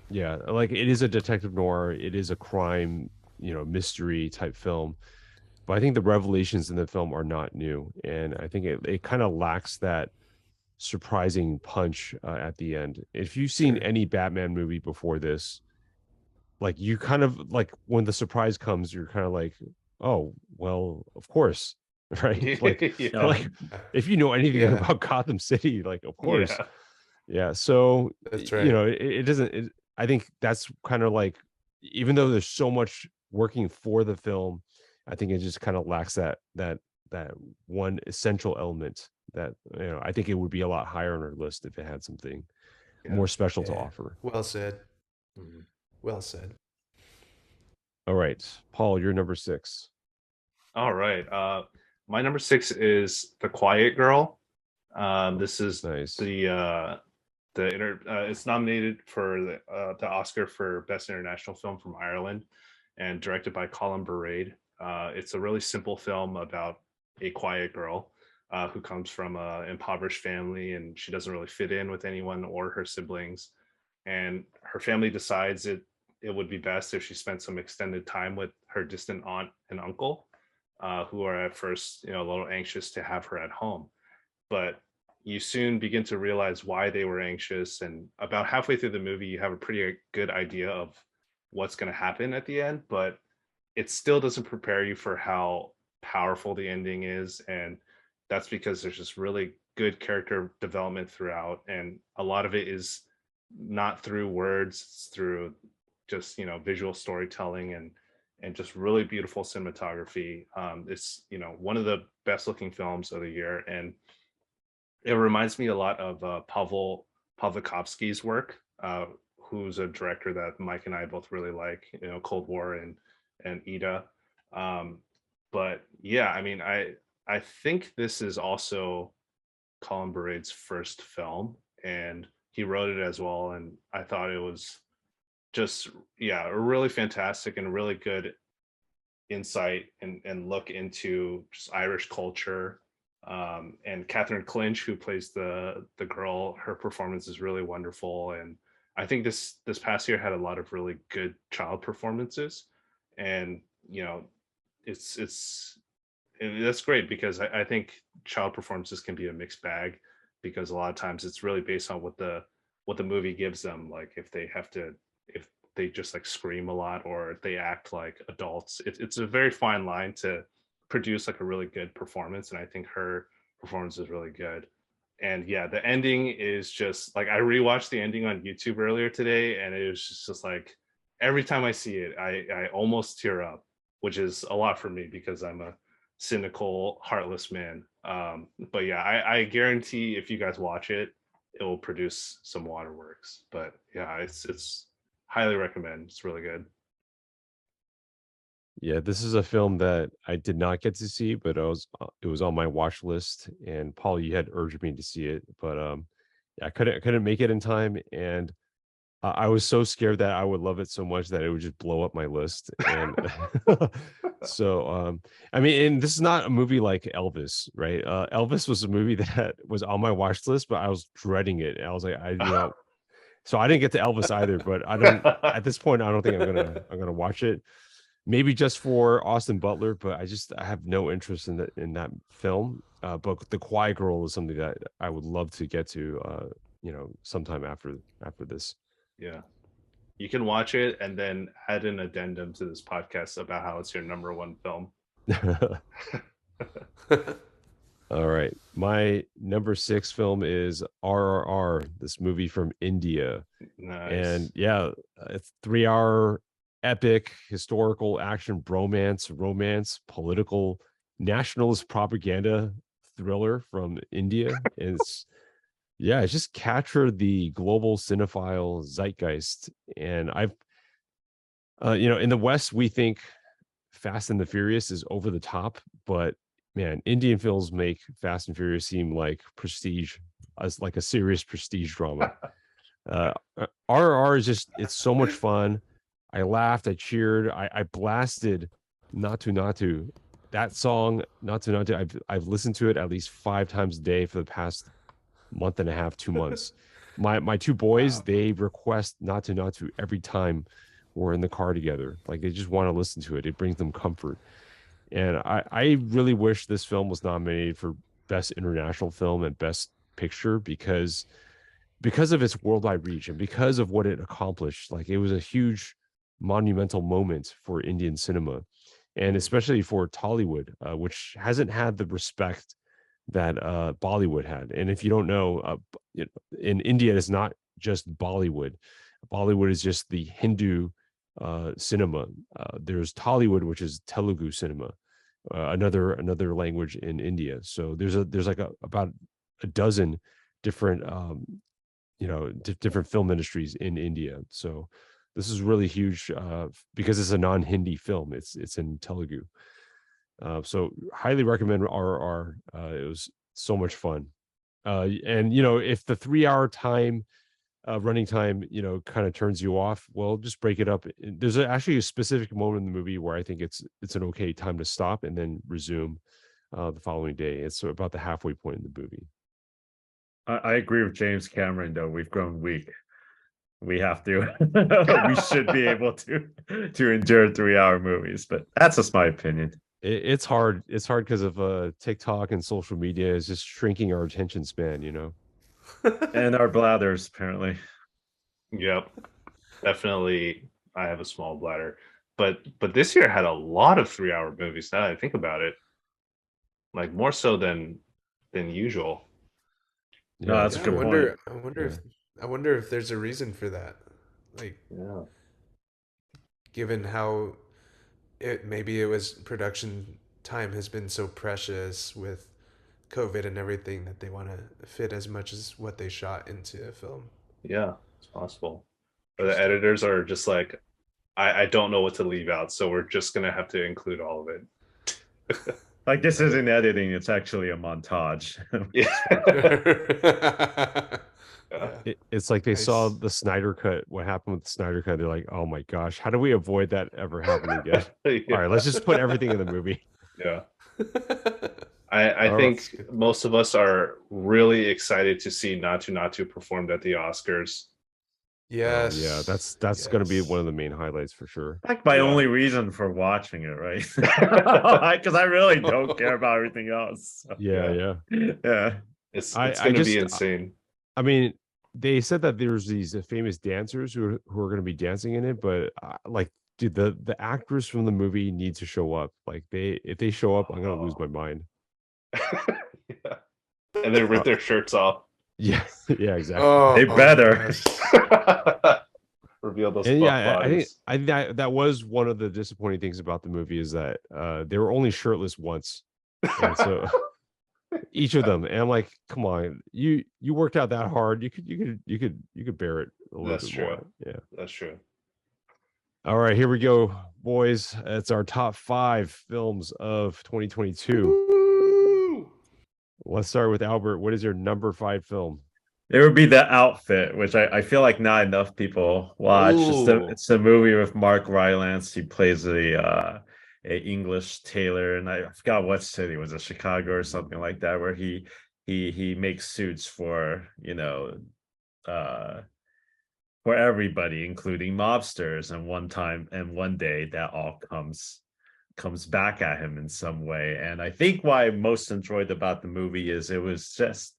yeah, like it is a detective noir, it is a crime, mystery type film, but I think the revelations in the film are not new, and I think it kind of lacks that surprising punch at the end. If you've seen any Batman movie before this, like you kind of like when the surprise comes, you're kind of like, oh well, of course, right? Like, Yeah. like if you know anything Yeah. about Gotham City, like of course, Yeah. yeah. So That's right. it doesn't. I think that's kind of like, even though there's so much working for the film, I think it just kind of lacks that one essential element that I think it would be a lot higher on our list if it had something more special to Yeah. offer. Well said. Mhm. Well said. All right, Paul, you're number 6. All right. My number 6 is The Quiet Girl. This is Nice. the It's nominated for the Oscar for Best International Film from Ireland, and directed by Colin Barade. It's a really simple film about a quiet girl who comes from an impoverished family, and she doesn't really fit in with anyone or her siblings. And her family decides it would be best if she spent some extended time with her distant aunt and uncle, who are at first, a little anxious to have her at home. But you soon begin to realize why they were anxious. And about halfway through the movie, you have a pretty good idea of what's going to happen at the end, but it still doesn't prepare you for how powerful the ending is. And that's because there's just really good character development throughout. And a lot of it is not through words, it's through just, visual storytelling and just really beautiful cinematography. It's, one of the best looking films of the year. And it reminds me a lot of Pavel Pawlikowski's work, who's a director that Mike and I both really like, Cold War and Ida. But yeah, I mean, I think this is also Colin Barade's first film, and he wrote it as well. And I thought it was just, yeah, really fantastic and really good insight and look into just Irish culture. And Catherine Clinch, who plays the girl, her performance is really wonderful. And I think this past year had a lot of really good child performances. And that's great, because I think child performances can be a mixed bag, because a lot of times it's really based on what the movie gives them. Like if they just like scream a lot, or if they act like adults. It's a very fine line to produce like a really good performance, and I think her performance is really good. And yeah, the ending is just like, I rewatched the ending on YouTube earlier today, and it was just like, every time I see it, I almost tear up, which is a lot for me because I'm a cynical, heartless man. But yeah, I guarantee if you guys watch it, it will produce some waterworks. But yeah, it's highly recommend. It's really good. Yeah, this is a film that I did not get to see, but it was on my watch list. And Paul, you had urged me to see it, but yeah, I couldn't make it in time, and I was so scared that I would love it so much that it would just blow up my list. And so, I mean, and this is not a movie like Elvis, right? Elvis was a movie that was on my watch list, but I was dreading it. I was like, so I didn't get to Elvis either. But I don't at this point. I don't think I'm gonna watch it. Maybe just for Austin Butler, but I have no interest in that film. But The Quiet Girl is something that I would love to get to, sometime after this. Yeah, you can watch it and then add an addendum to this podcast about how it's your number one film. All right, my number 6 film is RRR, this movie from India. Nice. And yeah, it's 3-hour epic historical action bromance, romance, political nationalist propaganda thriller from India. It's just captured the global cinephile zeitgeist. And I've in the West, we think Fast and the Furious is over the top, but man, Indian films make Fast and Furious seem like prestige, as like a serious prestige drama. RRR is it's so much fun. I laughed, I cheered, I blasted Natu Natu. That song, Natu Natu, I've listened to it at least 5 times a day for the past month and a half, 2 months. My 2 boys, they request Natu Natu every time we're in the car together. Like, they just want to listen to it. It brings them comfort. And I really wish this film was nominated for Best International Film and Best Picture, because of its worldwide reach and because of what it accomplished. Like, it was a huge monumental moment for Indian cinema, and especially for Tollywood, which hasn't had the respect that Bollywood had. And if you don't know, in India, it's not just Bollywood. Bollywood is just the Hindu cinema. There's Tollywood, which is Telugu cinema, another language in India. So there's like about a dozen different different film industries in India. So this is really huge because it's a non-Hindi film. It's in Telugu. So highly recommend RRR. It was so much fun. And if the 3-hour time running time, kind of turns you off, well, just break it up. There's actually a specific moment in the movie where I think it's an okay time to stop and then resume the following day. It's about the halfway point in the movie. I agree with James Cameron, though. We've grown weak. We have to. We should be able to endure 3-hour movies, but that's just my opinion. It's hard. It's hard because of TikTok and social media is just shrinking our attention span. And our bladders, apparently. Yep, definitely. I have a small bladder, but this year had a lot of 3-hour movies. Now that I think about it, like more so than usual. No, that's a good point. I wonder if there's a reason for that. Like, Yeah. given how maybe it was production time has been so precious with COVID and everything that they want to fit as much as what they shot into a film. Yeah, it's possible. Or the editors are just like, I don't know what to leave out, so we're just gonna have to include all of it. Like, this isn't editing, it's actually a montage. It's like they saw Nice. the Snyder cut. What happened with the Snyder cut? They're like, oh my gosh, how do we avoid that ever happening again? All right, let's just put everything in the movie. Yeah. I All think most of us are really excited to see Natu Natu performed at the Oscars. Yes. Yeah, that's going to be Yes. one of the main highlights for sure. Like my Yeah. only reason for watching it, right? Because I really don't care about everything else. So, Yeah. yeah. It's I going to be just- insane. I mean, they said that there's these famous dancers who are going to be dancing in it, but like, dude, the actors from the movie need to show up. Like, if they show up, I'm gonna lose my mind. Yeah. And they rip their shirts off. Yeah, yeah, exactly. Oh, They better. yes. Reveal those And buff yeah, bodies. I think that was one of the disappointing things about the movie is that they were only shirtless once, and so each of them. And I'm like, come on, you worked out that hard. You could bear it a little That's bit more. true. Yeah. That's true. All right, here we go, boys. It's our top 5 films of 2022. Woo! Let's start with Albert. What is your number 5 film? It would be The Outfit, which I feel like not enough people watch. Ooh. It's a movie with Mark Rylance. He plays a English tailor, and I forgot what city. Was it Chicago or something like that, where he makes suits for for everybody, including mobsters. And one day that all comes back at him in some way. And I think what I most enjoyed about the movie is it was just,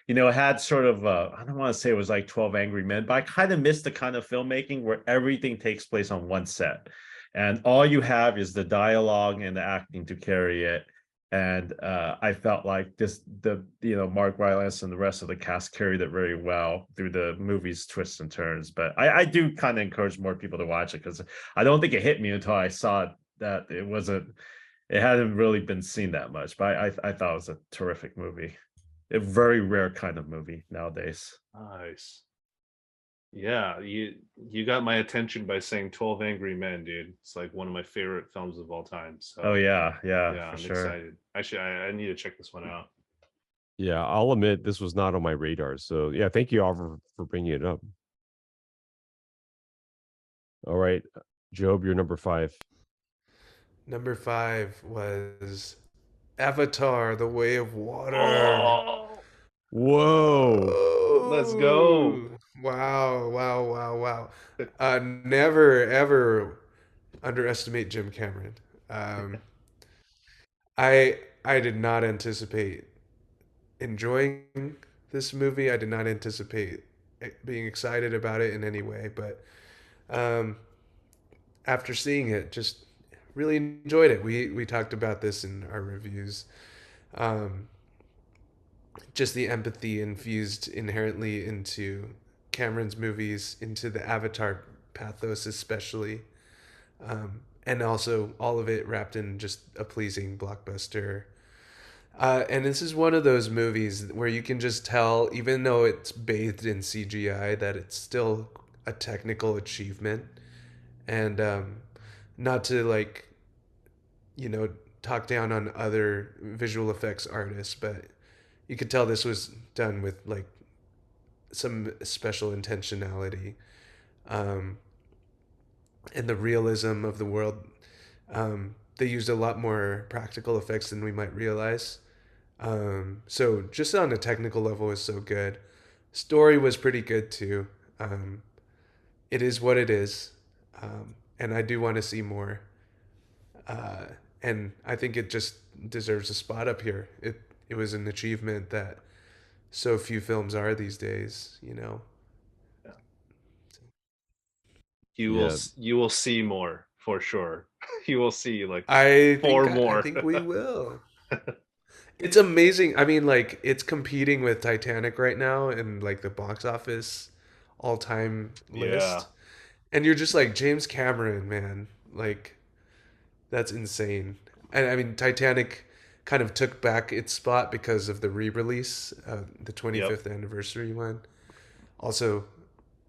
it had sort of I don't want to say it was like 12 Angry Men, but I kind of missed the kind of filmmaking where everything takes place on one set and all you have is the dialogue and the acting to carry it. And I felt like Mark Rylance and the rest of the cast carried it very well through the movie's twists and turns. But I do kind of encourage more people to watch it because I don't think it hit me until I saw it, that it hadn't really been seen that much. But I thought it was a terrific movie. A very rare kind of movie nowadays. Nice. Yeah, you got my attention by saying 12 Angry Men, dude. It's like one of my favorite films of all time. So Oh yeah, yeah, for I'm sure. excited. Actually, I need to check this one out. Yeah, I'll admit this was not on my radar. So yeah, thank you all for bringing it up. All right, Job, you're number 5. Number 5 was Avatar: The Way of Water. Oh, Whoa. let's go. Wow. Never ever underestimate Jim Cameron. I did not anticipate enjoying this movie. I did not anticipate being excited about it in any way, but after seeing it, just really enjoyed it. We talked about this in our reviews. Just the empathy infused inherently into Cameron's movies, into the Avatar pathos especially, and also all of it wrapped in just a pleasing blockbuster. And this is one of those movies where you can just tell, even though it's bathed in CGI, that it's still a technical achievement. And not to talk down on other visual effects artists, but you could tell this was done with some special intentionality, um, and the realism of the world. They used a lot more practical effects than we might realize. So just on a technical level, is so good. Story was pretty good too. It is what it is, and I do want to see more. Uh, and I think it just deserves a spot up here. It was an achievement that so few films are these days. You know. Yeah. You will see more for sure. You will see like I four think more. I think we will. It's amazing. I mean, like it's competing with Titanic right now in like the box office all-time list. Yeah. And you're just like James Cameron, man. Like that's insane. And I mean, Titanic kind of took back its spot because of the re-release, the 25th anniversary one. Also,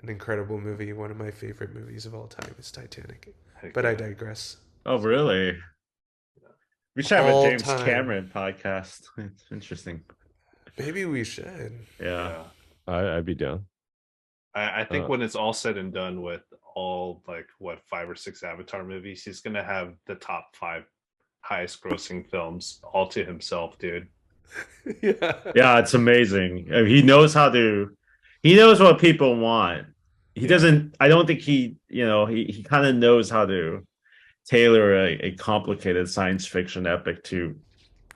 an incredible movie. One of my favorite movies of all time is Titanic. Heck But I yeah. digress. Oh, really? We should have All a James time. Cameron podcast. It's interesting. Maybe we should. Yeah. Yeah. I'd be down. I think Uh, when it's all said and done with all like what 5 or 6 Avatar movies, he's gonna have the top 5 highest grossing films all to himself, dude. Yeah. Yeah, it's amazing. He knows how to. He knows what people want. He doesn't. I don't think he kind of knows how to tailor a complicated science fiction epic to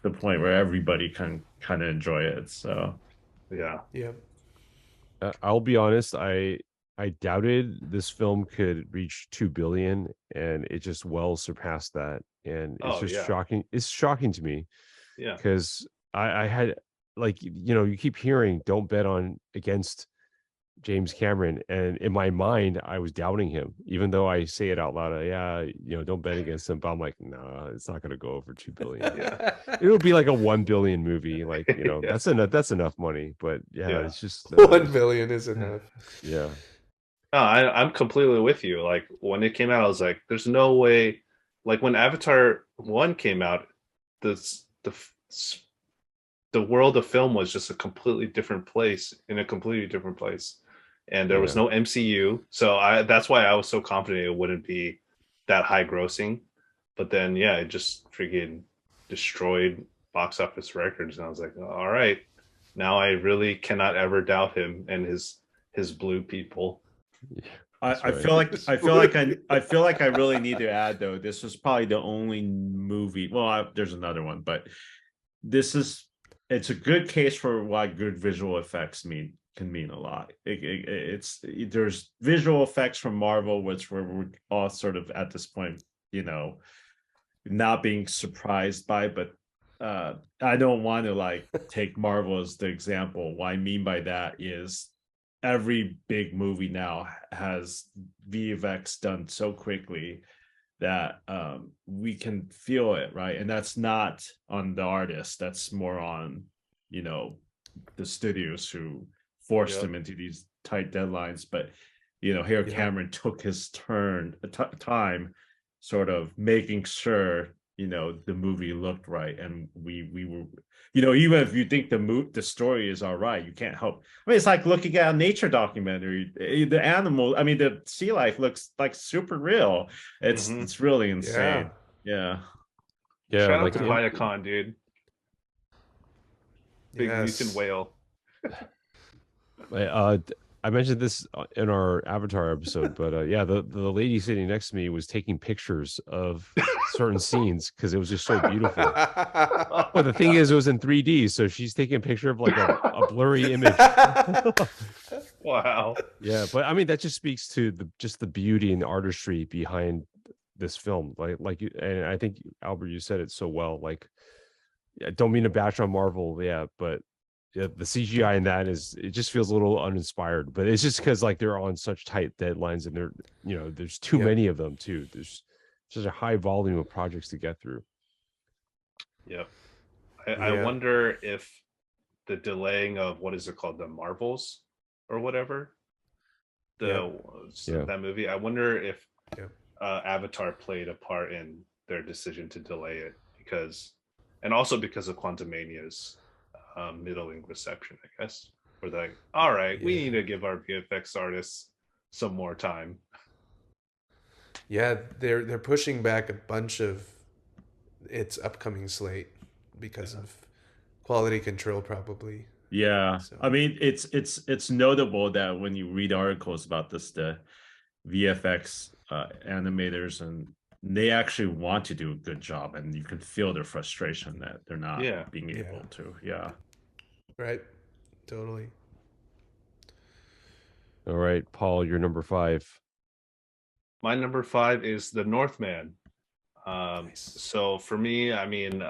the point where everybody can kind of enjoy it. So Yeah. Yeah. I'll be honest, I doubted this film could reach 2 billion, and it just well surpassed that. And it's Oh, just yeah. shocking. It's shocking to me Yeah. because I had like, you keep hearing don't bet on against James Cameron, and in my mind I was doubting him, even though I say it out loud. Yeah, don't bet against him. But I'm like, no, it's not going to go over 2 billion. Yeah. It'll be like a 1 billion movie. Like, Yeah. that's enough money. But yeah, Yeah. it's just 1 billion is enough. yeah. No, I'm completely with you. Like when it came out, I was like, there's no way. Like when Avatar 1 came out, this the world of film was just a completely different place, in a completely different place. And there was Yeah. no MCU. So that's why I was so confident it wouldn't be that high grossing. But then yeah, it just freaking destroyed box office records. And I was like, all right, now I really cannot ever doubt him and his blue people. That's I right. feel like I really need to add though. This was probably the only movie. Well, there's another one, but it's a good case for why good visual effects can mean a lot. There's visual effects from Marvel, which we're all sort of at this point, not being surprised by, but I don't want to like take Marvel as the example. What I mean by that is every big movie now has VFX done so quickly that we can feel it, right? And that's not on the artist, that's more on the studios who forced them into these tight deadlines. But here Cameron took his time sort of making sure the movie looked right, and we were even if you think the story is all right, you can't help. I mean, it's like looking at a nature documentary. The sea life looks like super real. It's really insane. Yeah. Yeah, Shout like out to Maya Khan, dude. Big Yes. mutant whale. I mentioned this in our Avatar episode, but yeah, the lady sitting next to me was taking pictures of certain scenes because it was just so beautiful. But the thing is, it was in 3D, so she's taking a picture of like a blurry image. Wow. Yeah, but I mean that just speaks to the beauty and the artistry behind this film. And I think Albert, you said it so well. Like, I don't mean to bash on Marvel, yeah, but yeah, the CGI in that it just feels a little uninspired. But it's just because like they're on such tight deadlines, and there's too many of them too. There's such a high volume of projects to get through. Yep. I wonder if the delaying of what is it called, the Marvels or whatever, that movie. I wonder if Avatar played a part in their decision to delay it and also because of Quantumania's middling reception, I guess. where they're like, all right, we Yeah. need to give our VFX artists some more time. Yeah, they're pushing back a bunch of its upcoming slate because of quality control, probably. Yeah, So I mean, it's notable that when you read articles about this, the VFX animators, and they actually want to do a good job, and you can feel their frustration that they're not Yeah. being Yeah. able to. Yeah. right, totally. All right, Paul, you're number 5. My number 5 is The Northman. Nice. So for me, I mean,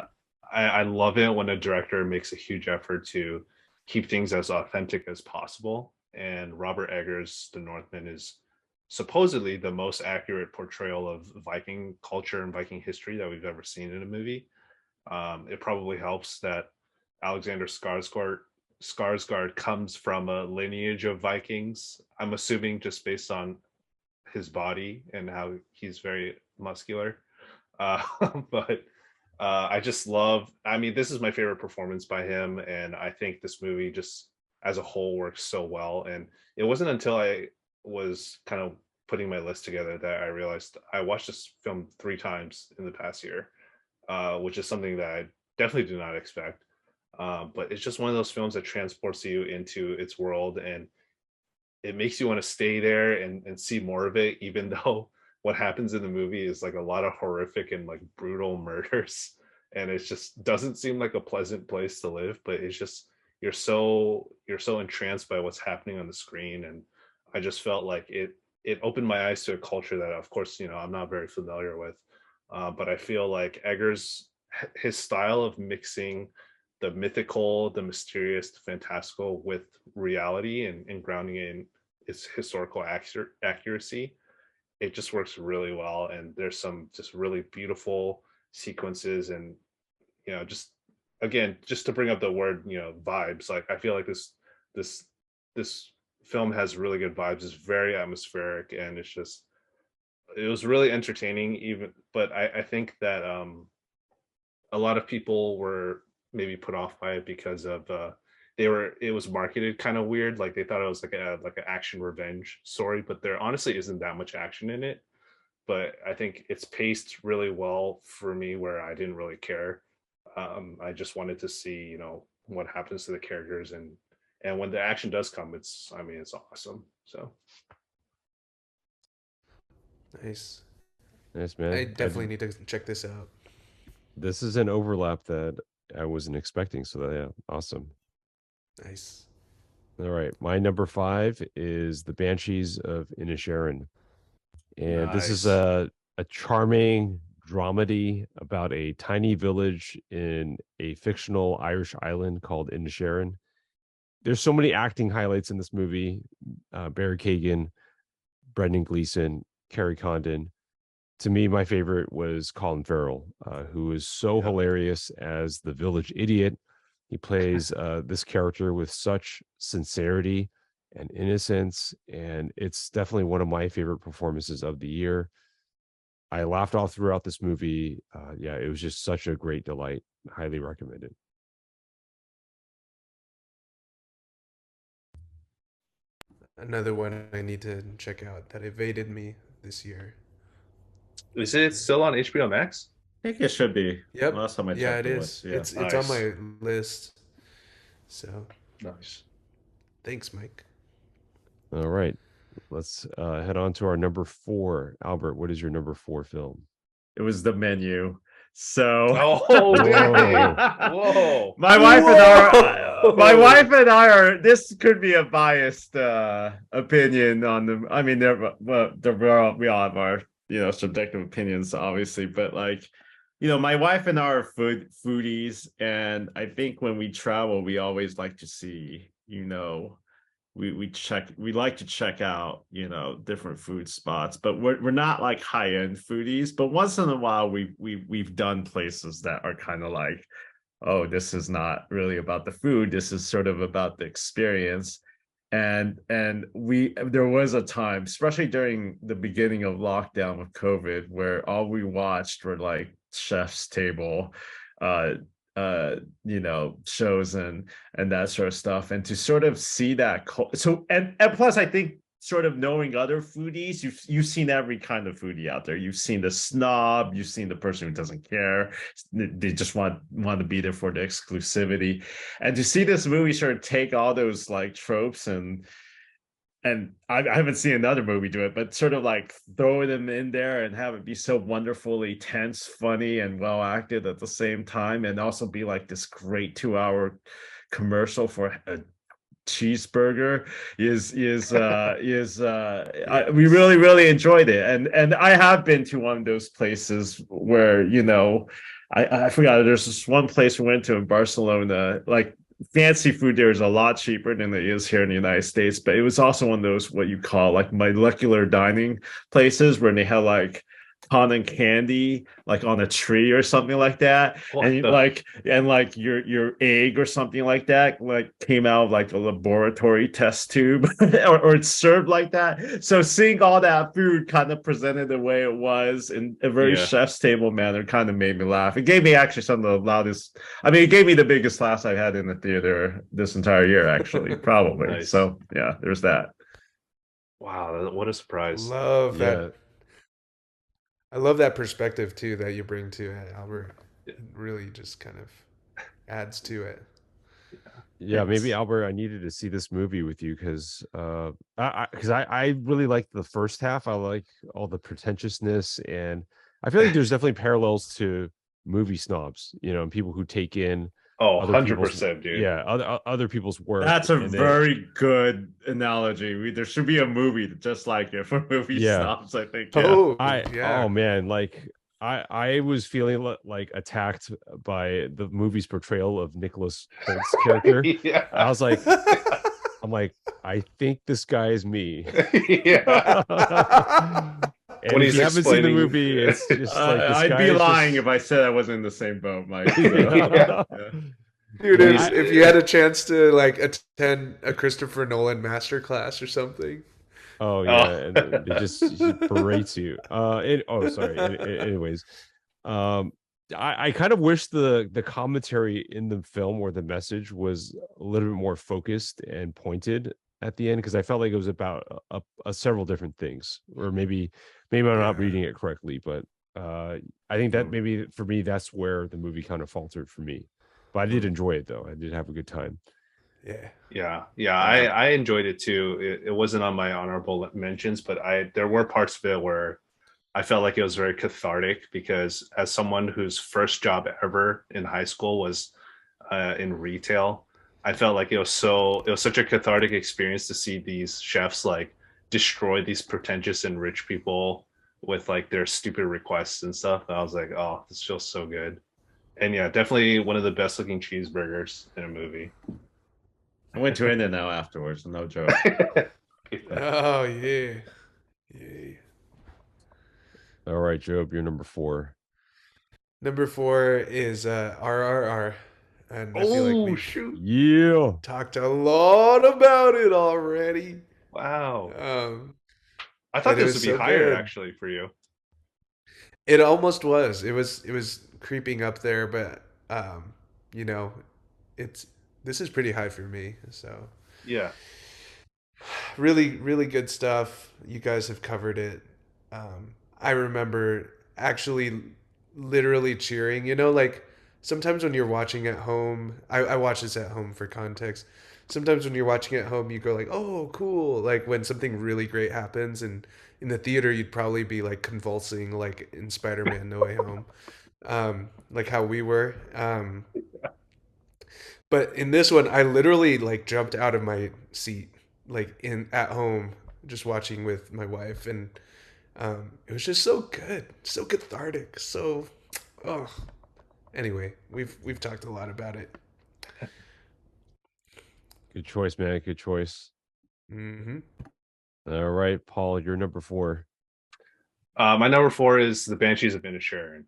I love it when a director makes a huge effort to keep things as authentic as possible. And Robert Eggers' The Northman is supposedly the most accurate portrayal of Viking culture and Viking history that we've ever seen in a movie. It probably helps that Alexander Skarsgård comes from a lineage of Vikings. I'm assuming just based on his body and how he's very muscular. Uh, but I just love, I mean, this is my favorite performance by him. And I think this movie just as a whole works so well. And it wasn't until I was kind of putting my list together that I realized I watched this film 3 times in the past year, which is something that I definitely did not expect. But it's just one of those films that transports you into its world, and it makes you want to stay there and see more of it, even though what happens in the movie is like a lot of horrific and like brutal murders. And it just doesn't seem like a pleasant place to live, but it's just you're so entranced by what's happening on the screen. And I just felt like it opened my eyes to a culture that of course, I'm not very familiar with. But I feel like Eggers, his style of mixing the mythical, the mysterious, the fantastical with reality and grounding it in its historical accuracy, it just works really well. And there's some just really beautiful sequences, and just again, just to bring up the word, vibes. Like I feel like this this film has really good vibes. It's very atmospheric, and it was really entertaining. Even, but I think that a lot of people were maybe put off by it because of it was marketed kind of weird, like they thought it was like an action revenge story, but there honestly isn't that much action in it. But I think it's paced really well for me, where I didn't really care. I just wanted to see what happens to the characters, and when the action does come, it's awesome. So Nice. Nice, man. I definitely need to check this out. This is an overlap that I wasn't expecting. So yeah, awesome. Nice. All right, my number 5 is The Banshees of Inisherin, and this is Nice. a charming dramedy about a tiny village in a fictional Irish island called Inisherin. There's so many acting highlights in this movie: Barry Keoghan, Brendan Gleeson, Kerry Condon. To me, my favorite was Colin Farrell, who is so hilarious as the village idiot. He plays this character with such sincerity and innocence, and it's definitely one of my favorite performances of the year. I laughed all throughout this movie. Yeah, it was just such a great delight. Highly recommended. Another one I need to check out that evaded me this year. Is it still on HBO Max? I think it should be. Yep. Last time I Yeah, checked it the is. list. Yeah. It's on Nice. my list. So Nice. thanks, Mike. All right, let's head on to our number 4. Albert, what is your number 4 film? It was The Menu. So Oh, Whoa. whoa. my wife and I are this could be a biased opinion on the I mean we all have our subjective opinions, obviously, but like my wife and I are foodies, and I think when we travel we always like to see we like to check out different food spots, but we're not like high-end foodies. But once in a while we've done places that are kind of like, oh, this is not really about the food, this is sort of about the experience. And there was a time, especially during the beginning of lockdown with COVID, where all we watched were like Chef's Table, shows and that sort of stuff, and to sort of see that and plus I think sort of knowing other foodies, you've seen every kind of foodie out there. You've seen the snob, you've seen the person who doesn't care, they just want to be there for the exclusivity, and to see this movie sort of take all those like tropes and I haven't seen another movie do it, but sort of like throw them in there and have it be so wonderfully tense, funny, and well acted at the same time, and also be like this great 2-hour commercial for a cheeseburger we really enjoyed it, and I have been to one of those places where I forgot, there's this one place we went to in Barcelona, like fancy food there is a lot cheaper than it is here in the United States, but it was also one of those what you call like molecular dining places where they had like cotton candy like on a tree or something like that, and your egg or something like that like came out of like a laboratory test tube or it's served like that. So seeing all that food kind of presented the way it was in a very chef's table manner kind of made me laugh. It gave me actually some of the loudest, it gave me the biggest laughs I've had in the theater this entire year, actually. Probably. Nice. So yeah, there's that. Wow, what a surprise. Love that. I love that perspective too that you bring to it, Albert. It really just kind of adds to it. Yeah, maybe Albert, I needed to see this movie with you because I really liked the first half. I like all the pretentiousness, and I feel like there's definitely parallels to movie snobs, and people who take in 100%, dude. Yeah, other people's work. That's a very good analogy. There should be a movie just like it for movie snobs, I think. Yeah. Oh man, like I was feeling like attacked by the movie's portrayal of Nicholas Holt's character. I was like, I think this guy is me. Yeah. And when if you haven't seen the movie, it's just like I'd be lying if I said I wasn't in the same boat, Mike. So, Dude, if you had a chance to like attend a Christopher Nolan masterclass or something. Oh yeah, and it just berates you. Sorry. Anyways, I kind of wish the commentary in the film or the message was a little bit more focused and pointed at the end, because I felt like it was about several different things, or maybe I'm not reading it correctly, but I think that maybe for me that's where the movie kind of faltered for me. But I did enjoy it though. I did have a good time. Yeah. I enjoyed it too. It wasn't on my honorable mentions, but there were parts of it where I felt like it was very cathartic, because as someone whose first job ever in high school was in retail, I felt like it was such a cathartic experience to see these chefs like destroy these pretentious and rich people with like their stupid requests and stuff. And I was like, oh, this feels so good. And yeah, definitely one of the best looking cheeseburgers in a movie. I went to In-N-Out afterwards, no joke. Oh yeah. All right, Job, you're number 4. Number 4 is RRR. And I feel like we talked a lot about it already. Wow. I thought this would be higher actually for you. It almost was. It was creeping up there, but this is pretty high for me. So yeah. Really, really good stuff. You guys have covered it. I remember actually literally cheering, like sometimes when you're watching at home, I watch this at home for context. Sometimes when you're watching at home, you go like, oh, cool. Like when something really great happens, and in the theater, you'd probably be like convulsing like in Spider-Man No Way Home, like how we were. But in this one, I literally like jumped out of my seat, like at home, just watching with my wife. And it was just so good, so cathartic. Anyway, we've talked a lot about it. Good choice, man. Good choice. Mm-hmm. All right, Paul, you're number 4. My number 4 is The Banshees of Inisherin.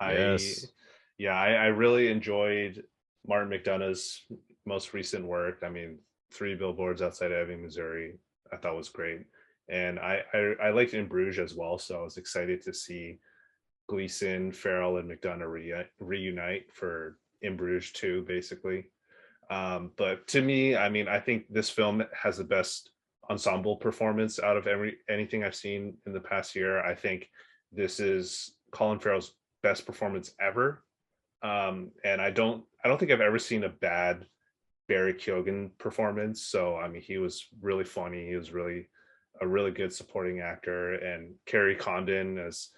Yes. I really enjoyed Martin McDonagh's most recent work. I mean, 3 Billboards Outside Ebbing, Missouri, I thought was great. And I liked In Bruges as well, so I was excited to see Gleason, Farrell, and McDonough reunite for In Bruges too, basically. But to me, I mean, I think this film has the best ensemble performance out of anything I've seen in the past year. I think this is Colin Farrell's best performance ever. And I don't think I've ever seen a bad Barry Keoghan performance. So I mean, he was really funny. He was really a really good supporting actor. And Carrie Condon as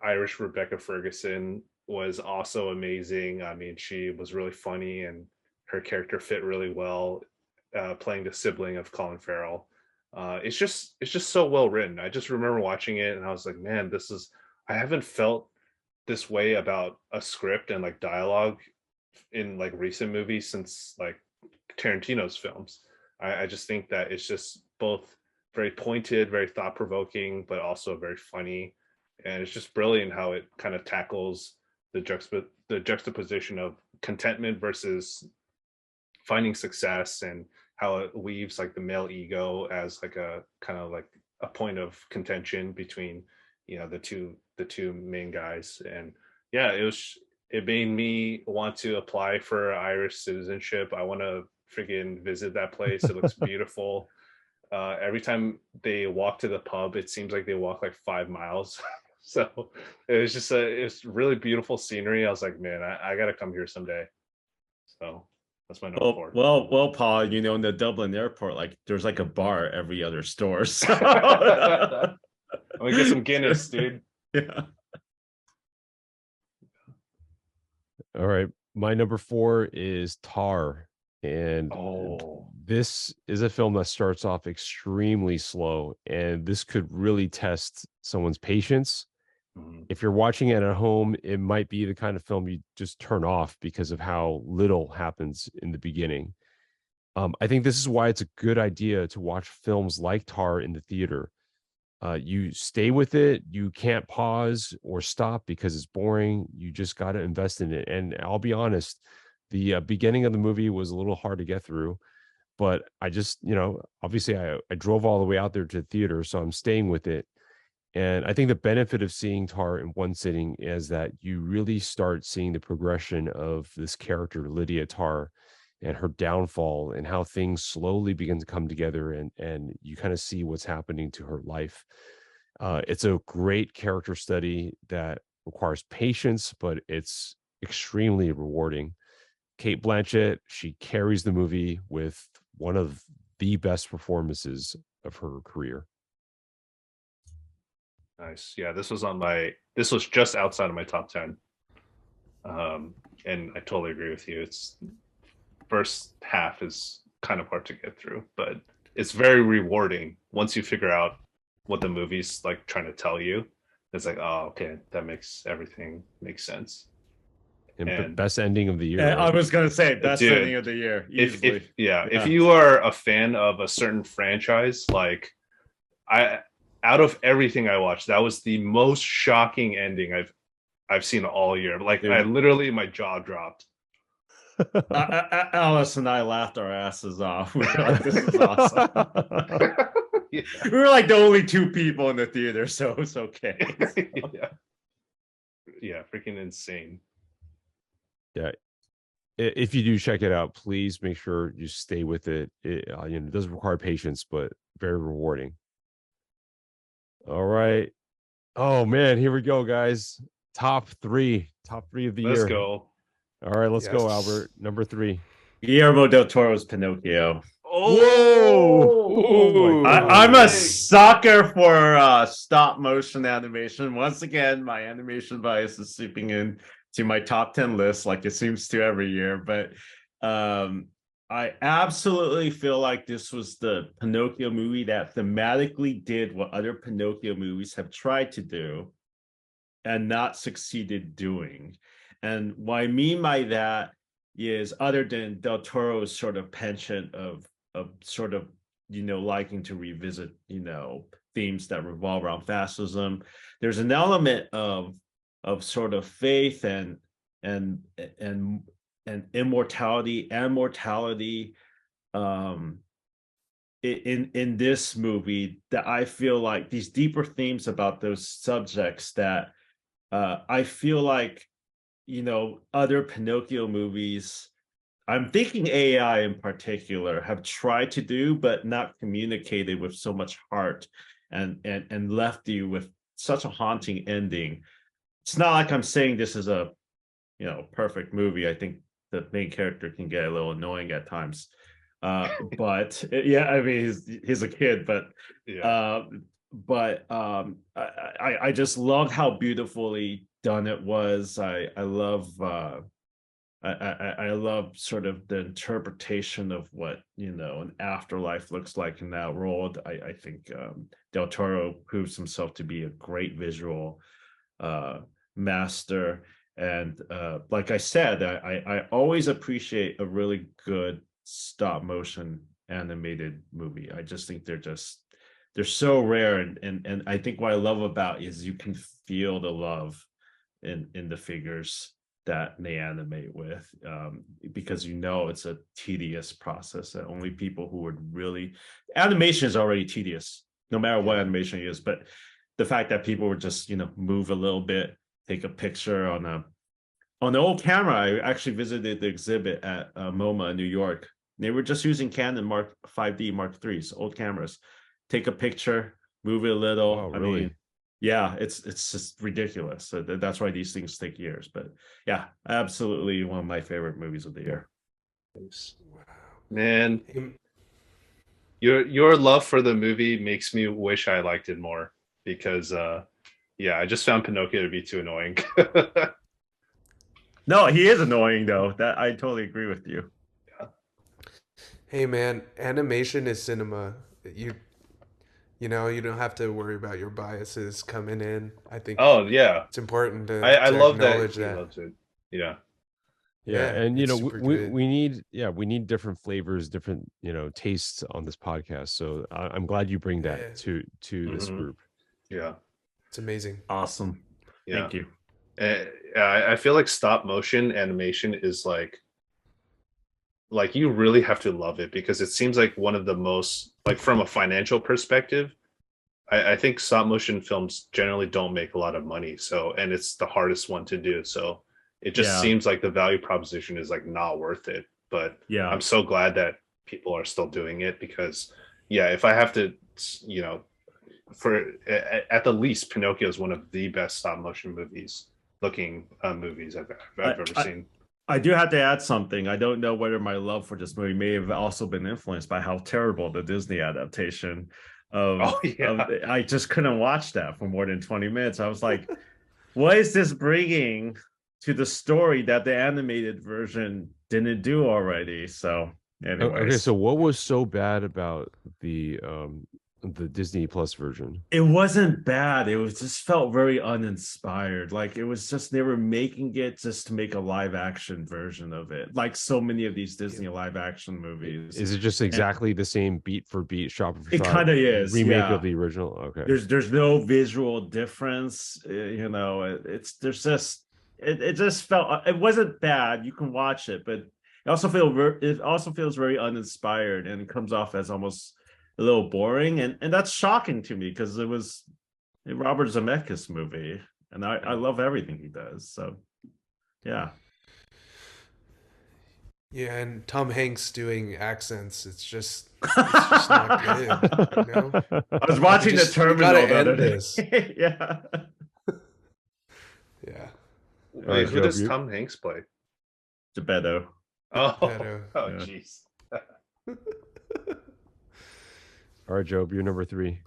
Irish Rebecca Ferguson was also amazing. I mean, she was really funny and her character fit really well, playing the sibling of Colin Farrell. It's just so well written. I just remember watching it and I was like, man, I haven't felt this way about a script and like dialogue in like recent movies since like Tarantino's films. I just think that it's just both very pointed, very thought provoking, but also very funny. And it's just brilliant how it kind of tackles the juxtaposition of contentment versus finding success, and how it weaves like the male ego as like a kind of like a point of contention between, you know, the two main guys. And yeah, it made me want to apply for Irish citizenship. I want to freaking visit that place. It looks beautiful. Every time they walk to the pub, it seems like they walk like 5 miles. So it's really beautiful scenery. I was like, man, I gotta come here someday. So that's my number 4. Well, Paul, you know, in the Dublin airport, like there's like a bar every other store. So I'm gonna get some Guinness, dude. yeah. All right. My number 4 is Tar. And this is a film that starts off extremely slow. And this could really test someone's patience. If you're watching it at home, it might be the kind of film you just turn off because of how little happens in the beginning. I think this is why it's a good idea to watch films like Tar in the theater. You stay with it. You can't pause or stop because it's boring. You just got to invest in it. And I'll be honest, the beginning of the movie was a little hard to get through, but I just, you know, obviously I drove all the way out there to the theater, so I'm staying with it. And I think the benefit of seeing Tar in one sitting is that you really start seeing the progression of this character, Lydia Tar, and her downfall and how things slowly begin to come together, and you kind of see what's happening to her life. It's a great character study that requires patience, but it's extremely rewarding. Cate Blanchett, she carries the movie with one of the best performances of her career. Nice. Yeah, this was just outside of my top 10. And I totally agree with you. It's first half is kind of hard to get through, but it's very rewarding once you figure out what the movie's like trying to tell you. It's like, oh, okay, that makes everything make sense. And best ending of the year. I was gonna say best Dude, ending of the year. Easily. If you are a fan of a certain franchise, like out of everything I watched, that was the most shocking ending I've seen all year. Like, I literally, my jaw dropped. Alice and I laughed our asses off. We were like, this is awesome. Yeah. We were like the only 2 people in the theater, so it's okay. Yeah, freaking insane. Yeah. If you do check it out, please make sure you stay with it. It does require patience, but very rewarding. All right. Oh man, here we go, guys. Top three of the year. Let's go. All right, let's go, Albert. Number 3. Guillermo del Toro's Pinocchio. Oh, I'm a sucker for stop motion animation. Once again, my animation bias is seeping in to my top 10 list, like it seems to every year. But I absolutely feel like this was the Pinocchio movie that thematically did what other Pinocchio movies have tried to do and not succeeded doing. And what I mean by that is, other than Del Toro's sort of penchant of sort of, liking to revisit, themes that revolve around fascism, there's an element of sort of faith and immortality and mortality in this movie that I feel like these deeper themes about those subjects that I feel like other Pinocchio movies, I'm thinking AI in particular, have tried to do, but not communicated with so much heart and left you with such a haunting ending. It's not like I'm saying this is a perfect movie. I think the main character can get a little annoying at times. But yeah, I mean he's a kid, but Yeah. I just love how beautifully done it was. I love I love sort of the interpretation of what an afterlife looks like in that world. I think Del Toro proves himself to be a great visual master. And like I said, I always appreciate a really good stop motion animated movie. I just think they're so rare, and I think what I love about is you can feel the love in the figures that they animate with, because it's a tedious process that only people who would really animation is already tedious no matter what animation is, but the fact that people would just move a little bit, take a picture on the old camera. I actually visited the exhibit at MoMA in New York. They were just using Canon Mark 5D Mark III's old cameras. Take a picture, move it a little. Oh, I really? mean, yeah, it's just ridiculous. So that's why these things take years. But yeah, absolutely one of my favorite movies of the year. Man, your love for the movie makes me wish I liked it more, because I just found Pinocchio to be too annoying. No, he is annoying though. That I totally agree with you. Hey man, animation is cinema. You don't have to worry about your biases coming in. I think Oh yeah, it's important to I love that acknowledge he that. loves it. Yeah. Yeah, and it's super good. we need different flavors, different tastes on this podcast. So I'm glad you bring that to this Mhm. group. Yeah. It's amazing. Awesome. Yeah. Thank you. I feel like stop motion animation is like you really have to love it, because it seems like one of the most, like, from a financial perspective, I think stop motion films generally don't make a lot of money. So, and it's the hardest one to do. So it just Yeah. seems like the value proposition is like not worth it. But Yeah. I'm so glad that people are still doing it, because if I have to, for at the least, Pinocchio is one of the best stop motion movies I've ever seen. I do have to add something. I don't know whether my love for this movie may have also been influenced by how terrible the Disney adaptation of I just couldn't watch that for more than 20 minutes. I was like, what is this bringing to the story that the animated version didn't do already? So anyways. Okay, so what was so bad about the Disney Plus version? It wasn't bad. It was just felt very uninspired. Like it was just they were making it just to make a live action version of it, like so many of these Disney live action movies. Is it just exactly the same beat for beat, shot for shot? It kind of is remake of the original. Okay. There's no visual difference. It just felt, it wasn't bad. You can watch it, but it also feels very uninspired, and it comes off as almost a little boring, and that's shocking to me because it was a Robert Zemeckis movie, and I love everything he does. So yeah, and Tom Hanks doing accents, it's just not good. I was watching The Terminal. You gotta end this. Yeah. Wait, who does Tom Hanks play? Geppetto. Oh, Geppetto. Jeez. All right, Job, you're number 3.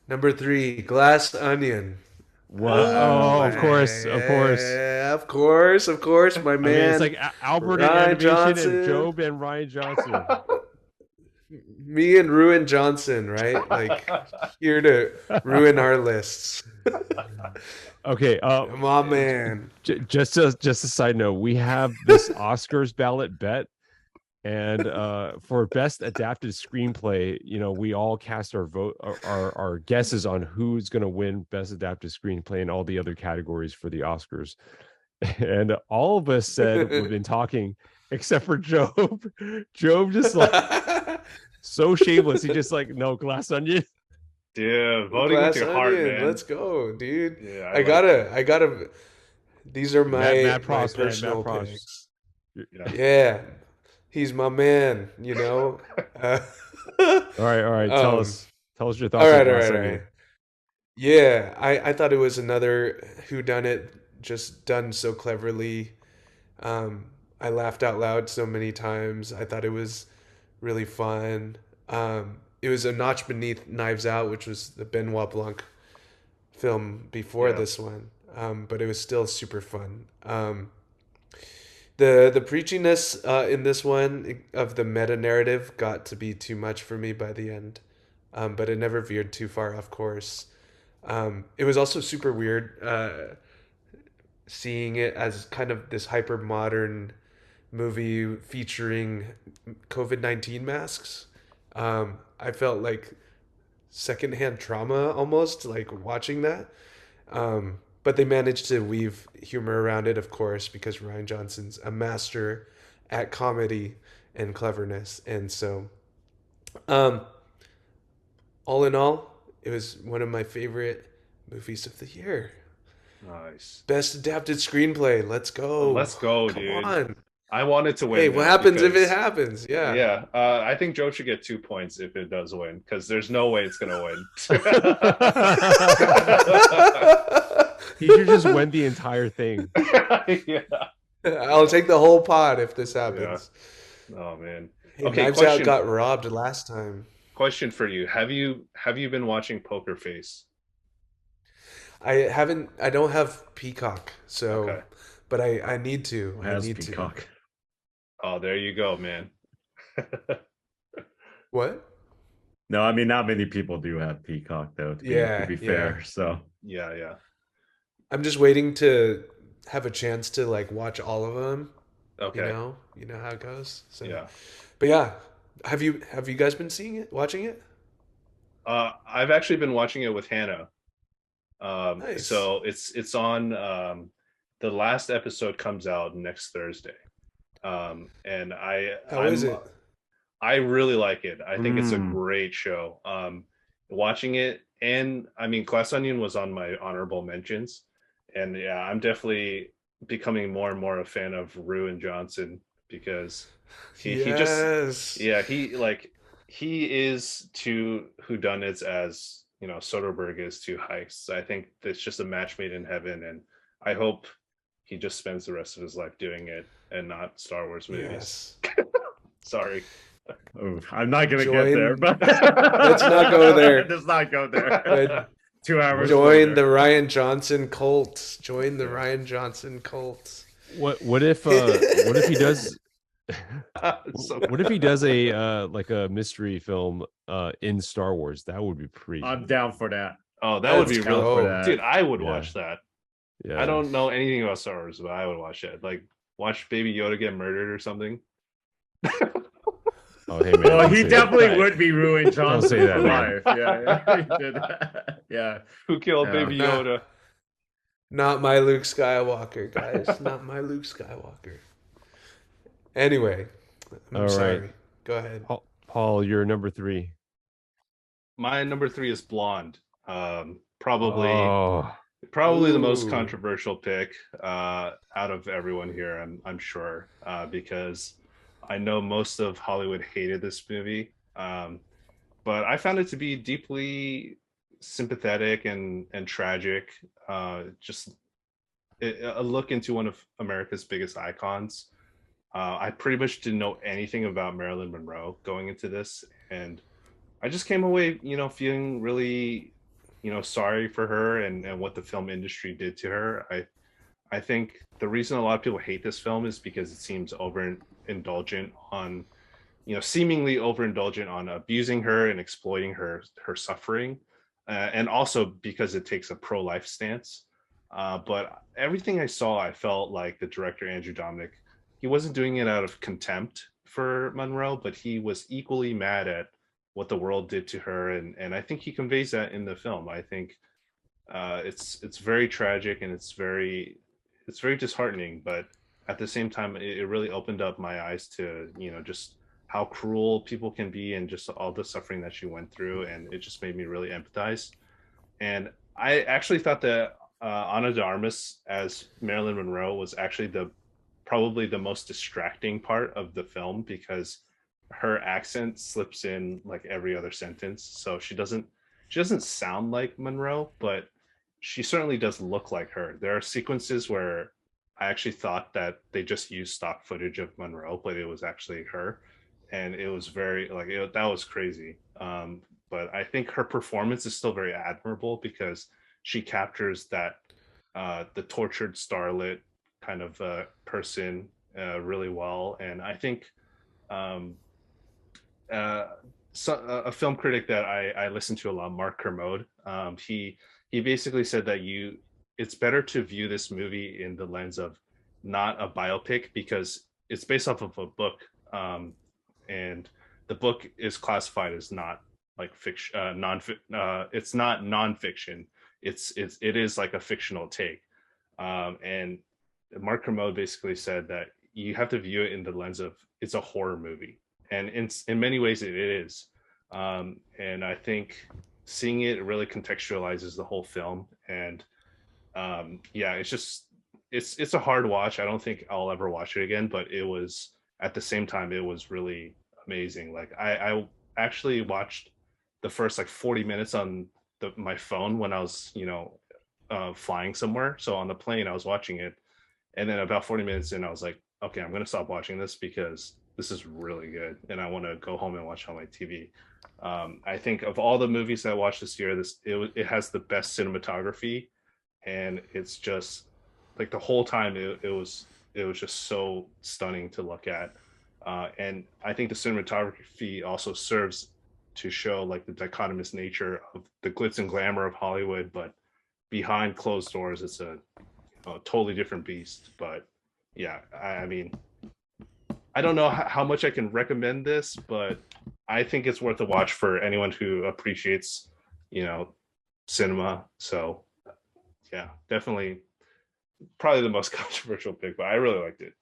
Number 3, Glass Onion. What? Oh, of course. Of course, my man. I mean, it's like Albert and Animation Johnson. And Job and Ryan Johnson. Me and Ruin Johnson, right? Like here to ruin our lists. Okay, my man. Just a side note, we have this Oscars ballot bet. And for best adapted screenplay, we all cast our vote, our guesses on who's going to win best adapted screenplay in all the other categories for the Oscars. And all of us said we've been talking, except for Job. Job just like so shameless. He just like, no, Glass Onion. Yeah, voting with your heart, man. Let's go, dude. Yeah, I gotta. These are my, Matt my Pross, man, personal Matt Pross. picks. Yeah. Yeah, he's my man. You know. All right. Um, Tell us your all thoughts on right, all Glass right, all Onion. right. Yeah, I thought it was another whodunit, just done so cleverly. Um, I laughed out loud so many times. I thought it was really fun. It was a notch beneath Knives Out, which was the Benoit Blanc film before Yeah. this one, but it was still super fun. The preachiness in this one of the meta narrative got to be too much for me by the end, but it never veered too far off course. It was also super weird seeing it as kind of this hyper modern movie featuring COVID-19 masks. I felt like secondhand trauma almost like watching that. But they managed to weave humor around it, of course, because Ryan Johnson's a master at comedy and cleverness. And so, um, all in all, it was one of my favorite movies of the year. Nice. Best adapted screenplay. Let's go. Let's go, Come dude. on. I wanted to win. Hey, what this happens if it because- happens? Yeah. Yeah, I think Joe should get 2 points if it does win, because there's no way it's gonna win. He should just win the entire thing. Yeah. I'll take the whole pod if this happens. Oh man. Hey, Okay, Knives question. Out got robbed last time. Question for you: Have you been watching Poker Face? I haven't. I don't have Peacock, so. Okay. But I need to. Who I has need Peacock? Oh, there you go, man. to. What? No, I mean not many people do have Peacock though. To Yeah, be fair. yeah. So Yeah. I'm just waiting to have a chance to like watch all of them. Okay. You know how it goes. So. Yeah. But yeah, have you guys been watching it? I've actually been watching it with Hannah. Nice. So it's on. The last episode comes out next Thursday. And How is it? I really like it. I think it's a Mm. great show. Watching it, and I mean, Glass Onion was on my honorable mentions, and yeah, I'm definitely becoming more and more a fan of Rue and Johnson because he just he is to whodunits as Soderbergh is to heists. I think it's just a match made in heaven, and I hope he just spends the rest of his life doing it and not Star Wars movies. Yes. Sorry. oh, I'm not gonna get Join- there, but Let's not go there. Let's not go there. But 2 hours. join the later. Ryan Johnson cult. Join the Ryan Johnson cult. What if he does So- what if he does a like a mystery film in Star Wars? That would be pretty. I'm down for that. oh, that would be Let's really go. For that. dude. I would Yeah. watch that. Yeah. I don't know anything about Star Wars, but I would watch it. Like watch Baby Yoda get murdered or something. Oh, hey man. Well, don't he say definitely that. would be ruined Johnson say that, for man. life. Yeah, he did that. Yeah. Who killed Yeah. Baby Nah. Yoda? Not my Luke Skywalker, guys. Not my Luke Skywalker. Anyway, I'm All right. sorry. Go ahead. Paul, you're number 3. My number 3 is Blonde. Probably Oh, the most Ooh. controversial pick out of everyone here. I'm sure because I know most of Hollywood hated this movie, but I found it to be deeply sympathetic and tragic. Just a look into one of America's biggest icons. I pretty much didn't know anything about Marilyn Monroe going into this, and I just came away, feeling really, sorry for her and what the film industry did to her. I think the reason a lot of people hate this film is because it seems overindulgent on, seemingly overindulgent on abusing her and exploiting her suffering, and also because it takes a pro-life stance. But everything I saw, I felt like the director Andrew Dominik, he wasn't doing it out of contempt for Monroe, but he was equally mad at what the world did to her, and I think he conveys that in the film. I think it's very tragic and it's very disheartening, but at the same time, it really opened up my eyes to just how cruel people can be and just all the suffering that she went through, and it just made me really empathize. And I actually thought that Ana de Armas as Marilyn Monroe was actually probably the most distracting part of the film because her accent slips in like every other sentence. So she doesn't sound like Monroe, but she certainly does look like her. There are sequences where I actually thought that they just used stock footage of Monroe, but it was actually her, and it was very like that was crazy. But I think her performance is still very admirable because she captures that the tortured starlet kind of person really well, and I think um, uh, a film critic that I listen to a lot, Mark Kermode, he basically said that it's better to view this movie in the lens of not a biopic because it's based off of a book, and the book is classified as not like fiction, it's not nonfiction. It is like a fictional take, and Mark Kermode basically said that you have to view it in the lens of it's a horror movie, and in many ways it is, and I think seeing it really contextualizes the whole film, and yeah, it's a hard watch. I don't think I'll ever watch it again, but it was at the same time it was really amazing. Like I actually watched the first like 40 minutes on my phone when I was flying somewhere. So on the plane I was watching it, and then about 40 minutes in I was like, okay, I'm gonna stop watching this because this is really good, and I want to go home and watch on my TV. I think of all the movies that I watched this year, it has the best cinematography, and it's just like the whole time it was just so stunning to look at, and I think the cinematography also serves to show like the dichotomous nature of the glitz and glamour of Hollywood, but behind closed doors it's a totally different beast. But yeah, I mean, I don't know how much I can recommend this, but I think it's worth a watch for anyone who appreciates, you know, cinema. So yeah, definitely probably the most controversial pick, but I really liked it.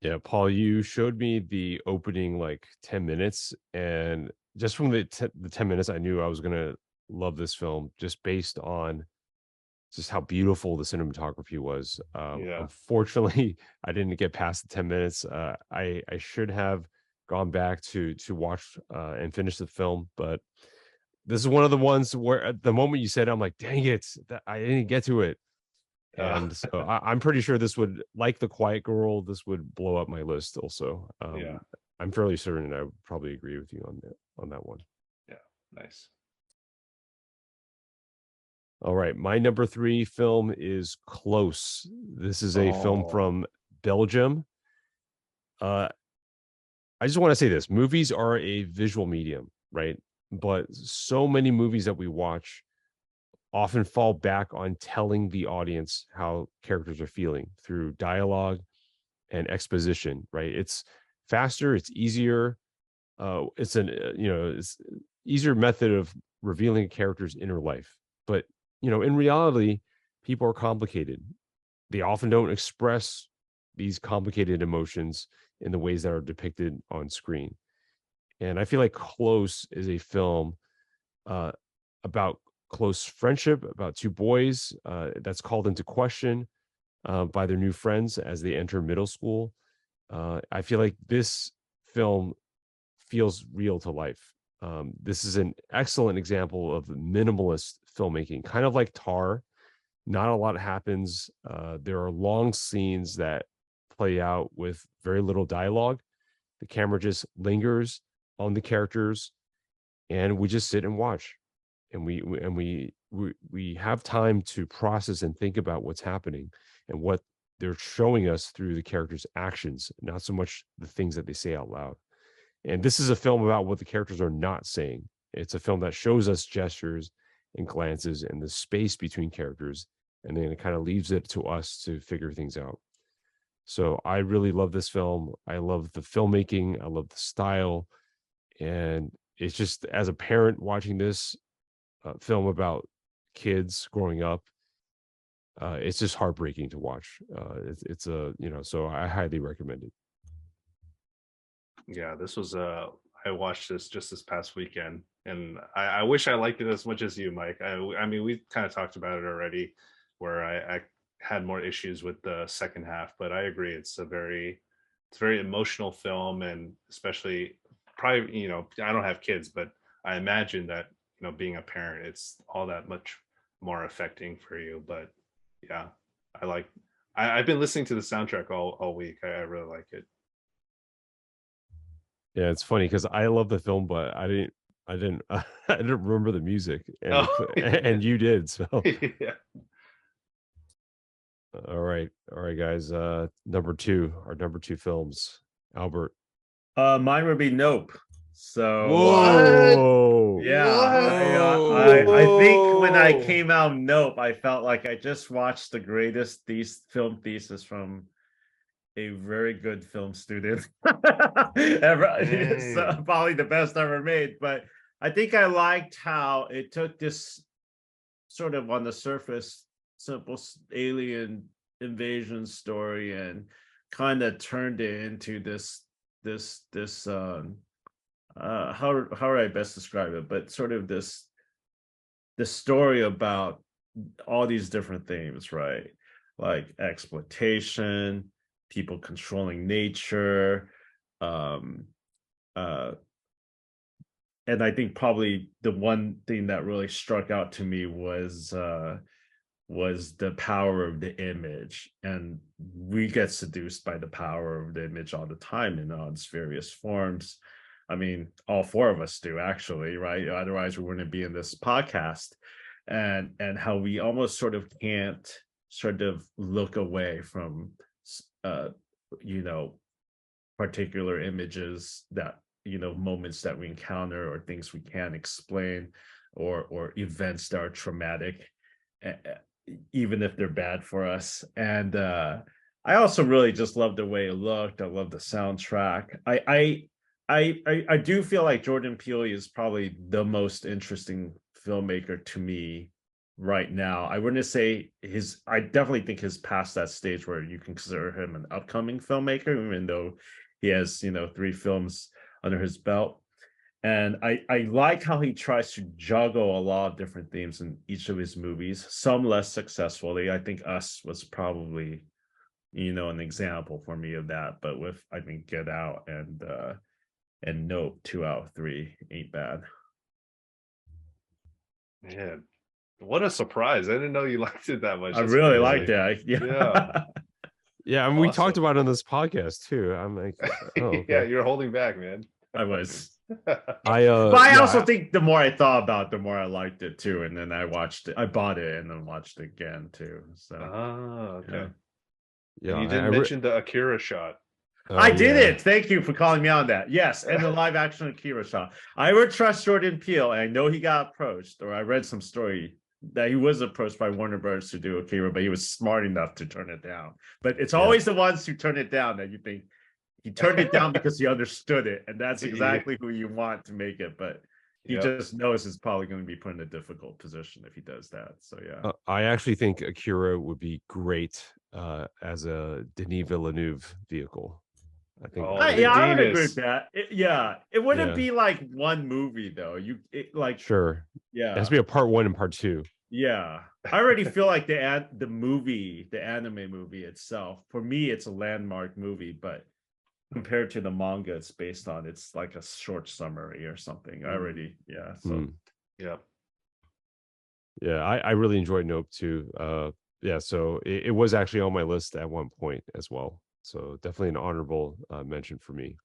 Yeah, Paul, you showed me the opening like 10 minutes, and just from the 10 minutes, I knew I was going to love this film just based on just how beautiful the cinematography was. Yeah. Unfortunately, I didn't get past the 10 minutes. I should have gone back to watch and finish the film, but this is one of the ones where at the moment you said, I'm like, dang it, I didn't get to it. And so I'm pretty sure this would, like The Quiet Girl, this would blow up my list also. Yeah. I'm fairly certain I would probably agree with you on that one. Yeah. Nice. All right, my number 3 film is Close. This is a film Oh. from Belgium. I just want to say this: movies are a visual medium, right? But so many movies that we watch often fall back on telling the audience how characters are feeling through dialogue and exposition, right? It's faster, it's easier, it's it's easier method of revealing a character's inner life. But in reality, people are complicated. They often don't express these complicated emotions in the ways that are depicted on screen. And I feel like Close is a film uh, about close friendship, about two boys that's called into question by their new friends as they enter middle school. I feel like this film feels real to life. This is an excellent example of minimalist filmmaking, kind of like Tar. Not a lot happens. There are long scenes that play out with very little dialogue. The camera just lingers on the characters, and we just sit and watch, and we have time to process and think about what's happening and what they're showing us through the characters' actions, not so much the things that they say out loud. And this is a film about what the characters are not saying. It's a film that shows us gestures and glances and the space between characters, and then it kind of leaves it to us to figure things out. So I really love this film. I love the filmmaking. I love the style. And it's just, as a parent watching this film about kids growing up, it's just heartbreaking to watch. It's a, so I highly recommend it. Yeah, this was I watched this just this past weekend, And I wish I liked it as much as you, Mike. I mean, we kind of talked about it already, where I had more issues with the second half, but I agree, it's a very emotional film, and especially probably, I don't have kids, but I imagine that, being a parent, it's all that much more affecting for you. But yeah, I like I've been listening to the soundtrack all week. I really like it. Yeah, it's funny because I love the film, but I didn't I didn't remember the music, and Oh, and you did. So yeah. all right, guys. Our number two films. Albert. Mine would be Nope. So Whoa. yeah, I think when I came out Nope, I felt like I just watched the greatest film thesis from a very good film student ever. It's probably the best ever made. But I think I liked how it took this sort of on the surface simple alien invasion story and kind of turned it into this how would I best describe it, but sort of this story about all these different themes, right? Like exploitation, people controlling nature, and I think probably the one thing that really struck out to me was the power of the image. And we get seduced by the power of the image all the time in all its various forms. I mean, all four of us do, actually, right? Otherwise we wouldn't be in this podcast. And how we almost sort of can't sort of look away from particular images that, moments that we encounter, or things we can't explain, or events that are traumatic, even if they're bad for us. And I also really just love the way it looked. I love the soundtrack. I do feel like Jordan Peele is probably the most interesting filmmaker to me right now. I wouldn't say I definitely think he's past that stage where you can consider him an upcoming filmmaker, even though he has, 3 films under his belt. And I like how he tries to juggle a lot of different themes in each of his movies, some less successfully. I think Us was probably, an example for me of that. But with, I think, Get Out and Nope, 2 out of 3 ain't bad. Man, what a surprise. I didn't know you liked it that much. I That's really crazy. liked it. Yeah. Yeah, I mean, we talked Awesome. about it on this podcast too. I'm like, oh, okay. Yeah, you're holding back, man. I was. But I also think the more I thought about it, the more I liked it too. And then I watched it. I bought it and then watched it again too. So Okay. yeah, You didn't mention the Akira shot. I did it. Thank you for calling me on that. Yes, and the live action Akira shot. I would trust Jordan Peele, and I know he got approached, or I read some story that he was approached by Warner Bros. To do Akira, but he was smart enough to turn it down. But it's always the ones who turn it down that you think he turned it down because he understood it, and that's exactly who you want to make it. But he just knows it's probably going to be put in a difficult position if he does that. So yeah, I actually think Akira would be great as a Denis Villeneuve vehicle. I think. I would agree with that. It wouldn't be like one movie though. Sure. Yeah, it has to be a part 1 and part 2. Yeah, I already feel like the anime movie itself, for me, it's a landmark movie, but compared to the manga it's based on, it's like a short summary or something. I really enjoyed Nope too. So it was actually on my list at one point as well. So definitely an honorable mention for me.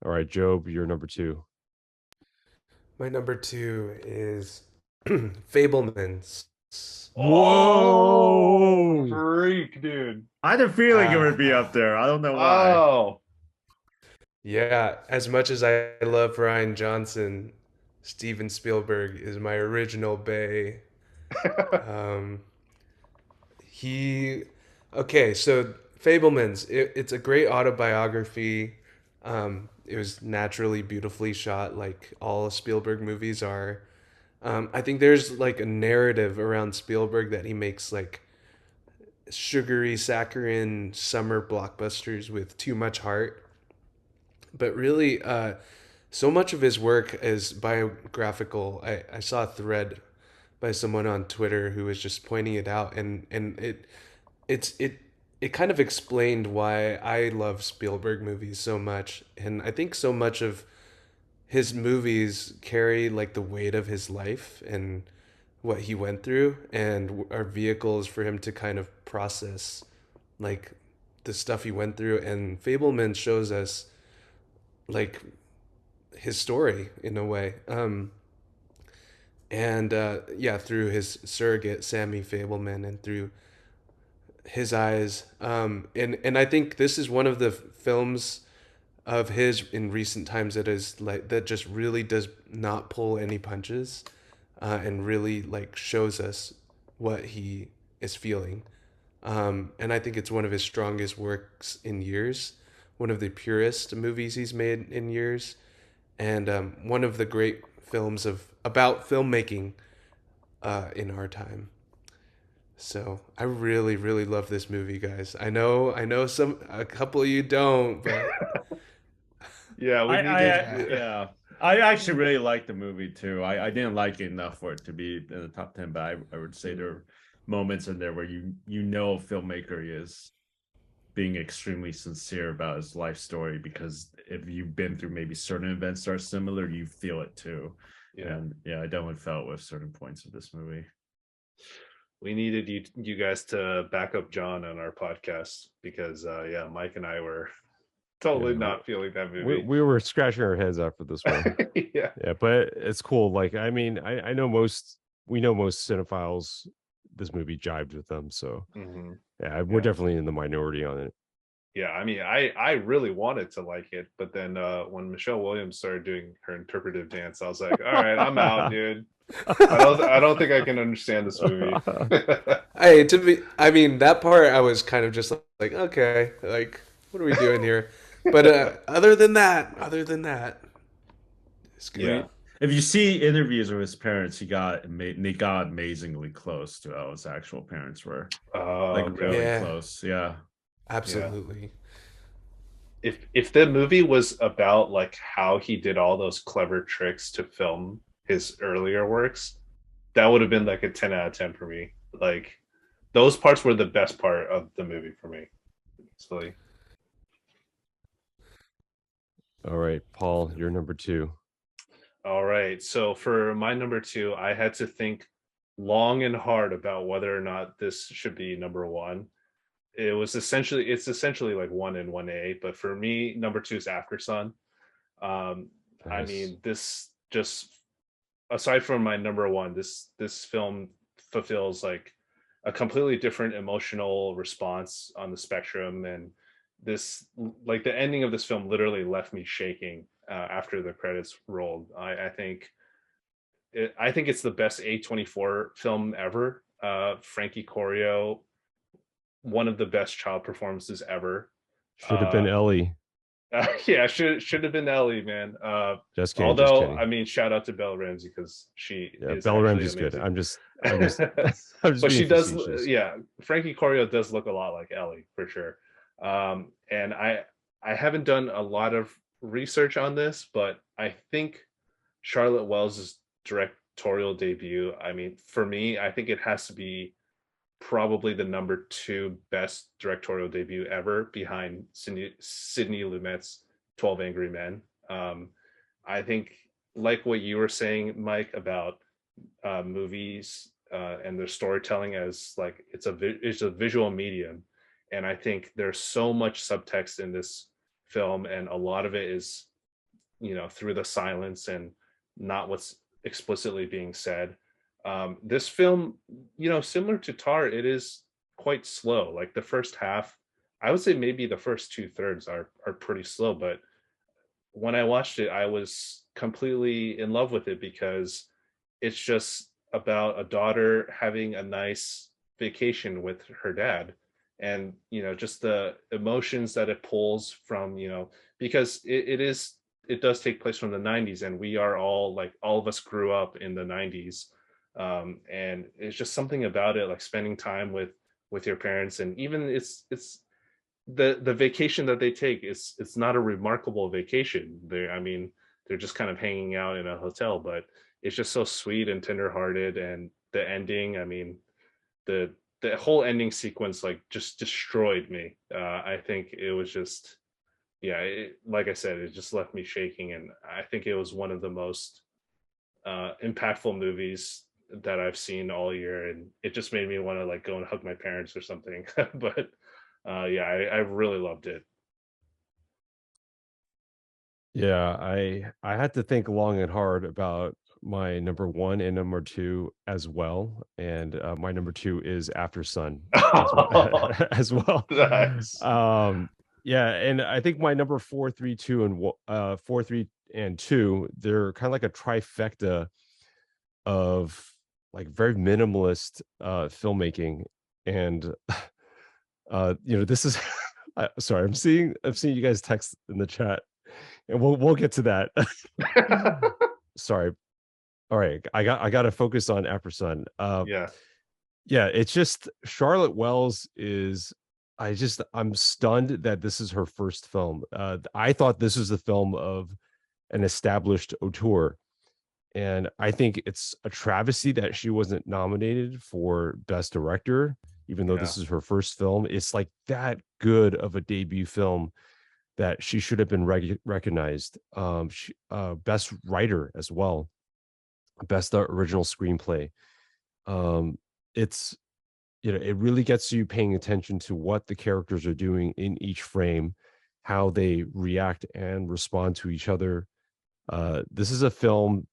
All right, Job, you're number 2. My number 2 is Fablemans. Whoa, freak, dude! I had a feeling it would be up there. I don't know why. Oh, yeah. As much as I love Rian Johnson, Steven Spielberg is my original bae. So Fablemans, it's a great autobiography. It was naturally beautifully shot, like all Spielberg movies are. I think there's like a narrative around Spielberg that he makes like sugary, saccharine summer blockbusters with too much heart. But really, so much of his work is biographical. I saw a thread by someone on Twitter who was just pointing it out, and it kind of explained why I love Spielberg movies so much. And I think so much of his movies carry like the weight of his life and what he went through, and are vehicles for him to kind of process like the stuff he went through. And Fableman shows us like his story in a way. And yeah, through his surrogate Sammy Fableman, and through his eyes. And I think this is one of the films of his in recent times that is like that just really does not pull any punches, and really like shows us what he is feeling. And I think it's one of his strongest works in years, one of the purest movies he's made in years, and one of the great films of about filmmaking in our time. So I really, really love this movie, guys. I know a couple of you don't, but Yeah, we needed. Yeah. I actually really like the movie too. I didn't like it enough for it to be in the top 10, but I would say there are moments in there where you know a filmmaker is being extremely sincere about his life story, because if you've been through maybe certain events that are similar, you feel it too. Yeah. And yeah, I definitely felt with certain points of this movie. We needed you guys to back up John on our podcast because yeah, Mike and I were totally Yeah, not feeling that movie. We were scratching our heads after this one. Yeah. Yeah, but it's cool. Like, I mean, I know we know most cinephiles, this movie jibed with them. So Mhm. yeah, we're Yeah. definitely in the minority on it. Yeah, I mean, I really wanted to like it, but then when Michelle Williams started doing her interpretive dance, I was like, all right, I'm out, dude. I don't think I can understand this movie. hey, I mean, that part I was kind of just like, okay, like, what are we doing here? But other than that, it's great. Yeah. If you see interviews with his parents, they got amazingly close to how his actual parents were. Oh, Like okay. really Yeah. close. Yeah. Absolutely. If the movie was about like how he did all those clever tricks to film his earlier works, that would have been like a 10 out of 10 for me. Like those parts were the best part of the movie for me. So All right, Paul, you're number 2. all right. So for my number 2, I had to think long and hard about whether or not this should be number 1. It's essentially like 1 and 1A, but for me, number 2 is After Sun. I Nice. mean, this just aside from my number 1, this film fulfills like a completely different emotional response on the spectrum, and this like the ending of this film literally left me shaking after the credits rolled. I think it's the best A24 film ever. Frankie Corio, one of the best child performances ever. Should have been Ellie. Yeah, should have been Ellie, man. Just kidding. Although, just kidding. I mean, shout out to Belle Ramsey because she is Bella actually Ramsey's good. amazing. I'm just I'm just But she being does, facetious. yeah. Frankie Corio does look a lot like Ellie for sure. And I haven't done a lot of research on this, but I think Charlotte Wells' directorial debut. I mean, for me, I think it has to be probably the number 2 best directorial debut ever, behind Sidney Lumet's 12 Angry Men. I think, like what you were saying, Mike, about movies and their storytelling as like it's a visual medium, and I think there's so much subtext in this film, and a lot of it is, through the silence and not what's explicitly being said. This film, similar to Tar, it is quite slow. Like the first half, I would say maybe the first 2/3 are pretty slow, but when I watched it, I was completely in love with it because it's just about a daughter having a nice vacation with her dad, and just the emotions that it pulls from, because it does take place from the 90s, and we are all like, all of us grew up in the 90s. And it's just something about it, like spending time with your parents, and even it's the vacation that they take, it's not a remarkable vacation. I mean, they're just kind of hanging out in a hotel, but it's just so sweet and tenderhearted. And the ending, I mean, the whole ending sequence like just destroyed me. I think it was just, yeah, like I said, it just left me shaking, and I think it was one of the most impactful movies that I've seen all year, and it just made me want to like go and hug my parents or something. But yeah, I really loved it. Yeah, I had to think long and hard about my number one and number two as well, and my number two is After Sun as well. Nice. Yeah, and I think my number 4, 3, 2, and 4, 3, and 2, they're kind of like a trifecta of like very minimalist filmmaking, and this is sorry, I'm seeing you guys text in the chat, and we'll get to that. Sorry. All right, I got to focus on After Sun. Yeah. Yeah, it's just Charlotte Wells is. I'm stunned that this is her first film. I thought this was the film of an established auteur, and I think it's a travesty that she wasn't nominated for Best Director, even though this is her first film. It's like that good of a debut film that she should have been recognized. Best Writer as well, Best Original Screenplay. It's it really gets you paying attention to what the characters are doing in each frame, how they react and respond to each other. This is a film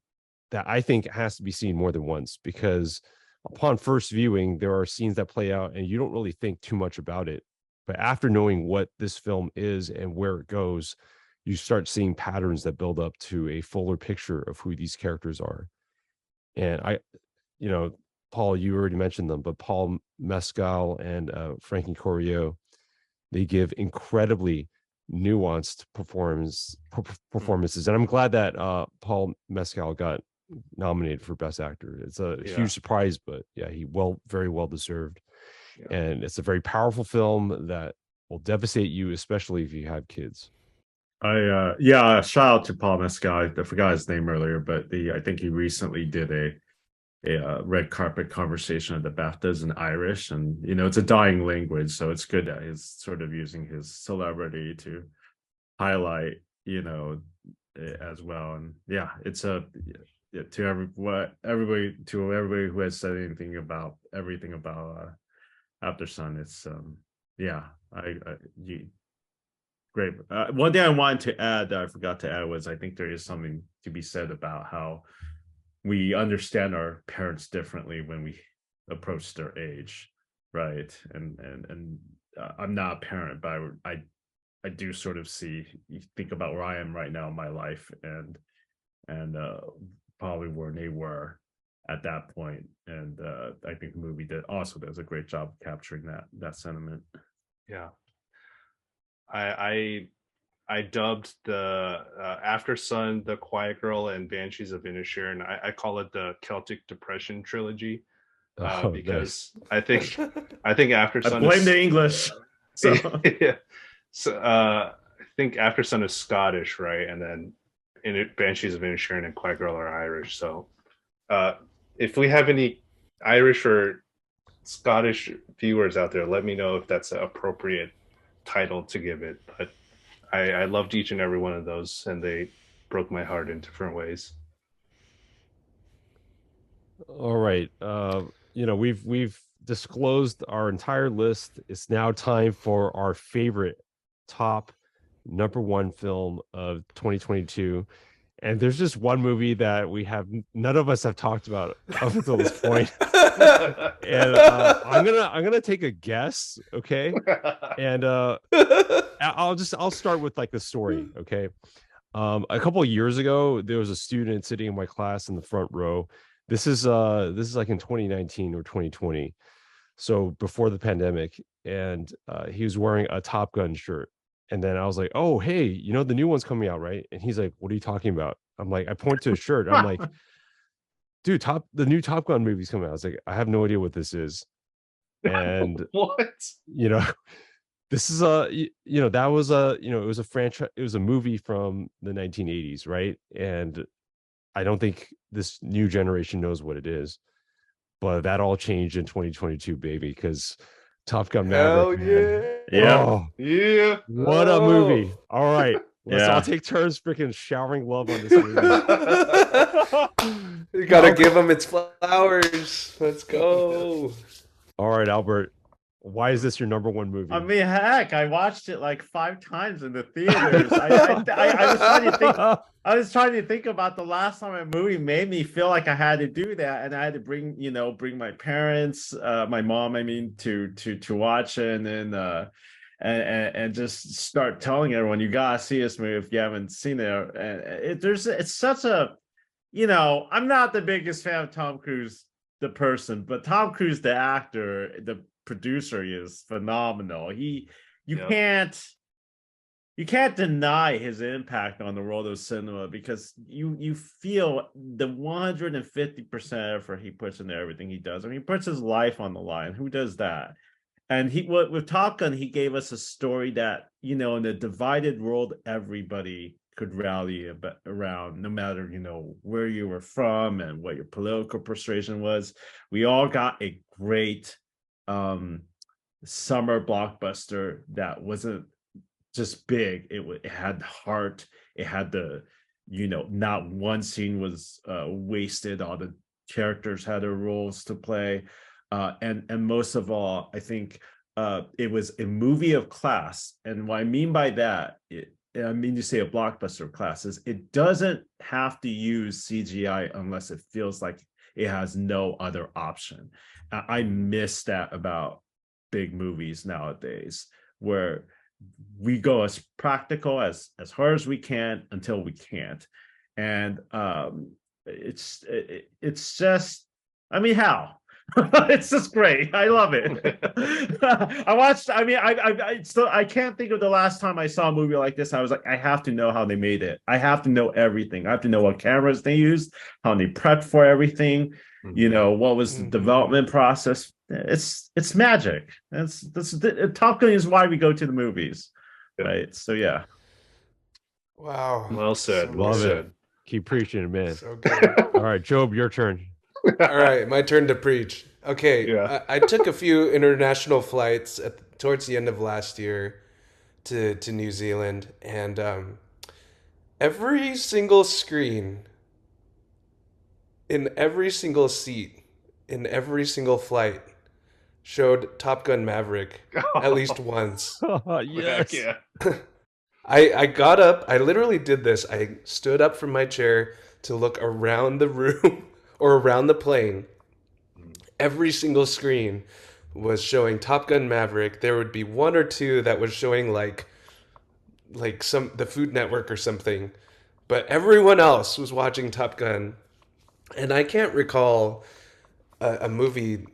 that I think has to be seen more than once, because upon first viewing, there are scenes that play out and you don't really think too much about it. But after knowing what this film is and where it goes, you start seeing patterns that build up to a fuller picture of who these characters are. And Paul, you already mentioned them, but Paul Mescal and Frankie Corio, they give incredibly nuanced performances. And I'm glad that Paul Mescal got nominated for Best Actor. It's a huge surprise, but yeah, very well deserved. Yeah. And it's a very powerful film that will devastate you, especially if you have kids. Shout out to Paul Mescal. I forgot his name earlier, but I think he recently did a red carpet conversation at the BAFTAs in Irish, and it's a dying language, so it's good that he's sort of using his celebrity to highlight as well. And yeah, it's to everybody who has said anything about everything about After Sun, it's great. One thing I wanted to add that I forgot to add was I think there is something to be said about how we understand our parents differently when we approach their age, right? And I'm not a parent, but I do sort of think about where I am right now in my life, and probably where they were at that point. And I think the movie does a great job of capturing that sentiment. Yeah, I dubbed the After Sun, The Quiet Girl, and Banshees of Inisherin. I call it the Celtic Depression trilogy, because nice. I think After Sun. I blame the English. So. Yeah. So I think After Sun is Scottish, right? And then Banshees of Inisherin and Quiet Girl are Irish. So if we have any Irish or Scottish viewers out there, let me know if that's an appropriate title to give it. But I loved each and every one of those, and they broke my heart in different ways. All right. We've disclosed our entire list. It's now time for our favorite top number one film of 2022. And there's just one movie that none of us have talked about up until this point. And I'm gonna take a guess, okay? And I'll start with like the story, okay? A couple of years ago, there was a student sitting in my class in the front row. This is like in 2019 or 2020, so before the pandemic, and he was wearing a Top Gun shirt. And then I was like, "Oh, hey, the new one's coming out, right?" And he's like, "What are you talking about?" I'm like, I point to a shirt. I'm like, "Dude, the new Top Gun movie's coming out." I was like, "I have no idea what this is." And what? this is that was it was a franchise, it was a movie from the 1980s, right? And I don't think this new generation knows what it is, but that all changed in 2022, baby, because Top Gun Hell Maverick, man. Yeah. Oh, Yeah. what a movie. All right, let's Yeah. all take turns freaking showering love on this movie. You gotta give them its flowers. Let's go. All right, Albert, why is this your number one movie? I mean, heck, I watched it like 5 times in the theaters. I was trying to think. I was trying to think about the last time a movie made me feel like I had to do that, and I had to bring my parents, my mom, I mean, to watch it, and then and just start telling everyone, you gotta see this movie if you haven't seen it. And it's such a, I'm not the biggest fan of Tom Cruise, the person, but Tom Cruise, the actor, the producer, is phenomenal. You can't deny his impact on the world of cinema, because you feel the 150% effort he puts into everything he does. I mean, he puts his life on the line. Who does that? And with Top Gun, he gave us a story that, in a divided world, everybody could rally around, no matter, where you were from and what your political persuasion was. We all got a great summer blockbuster that wasn't just big. It had heart. It had not one scene was wasted. All the characters had their roles to play, and most of all, I think it was a movie of class. And what I mean by that, I mean to say a blockbuster of class, is it doesn't have to use CGI unless it feels like it has no other option. I miss that about big movies nowadays, where we go as practical as hard as we can until we can't. And it's just, I mean, how it's just great. I love it. I can't think of the last time I saw a movie like this. I was like, I have to know how they made it. I have to know everything. I have to know what cameras they used, how they prepped for everything, what was the development process. It's magic. Top Gun is why we go to the movies, right? So yeah. Wow. Well said. So Well Love said. it. Keep preaching it, man. So good. All right, Job, your turn. All right, my turn to preach. Okay, Yeah. I took a few international flights towards the end of last year to New Zealand, and every single screen, in every single seat, in every single flight, showed Top Gun Maverick at least once. Yes. Heck yeah. I got up, I literally did this. I stood up from my chair to look around the room or around the plane. Every single screen was showing Top Gun Maverick. There would be one or two that was showing like the Food Network or something, but everyone else was watching Top Gun. And I can't recall a movie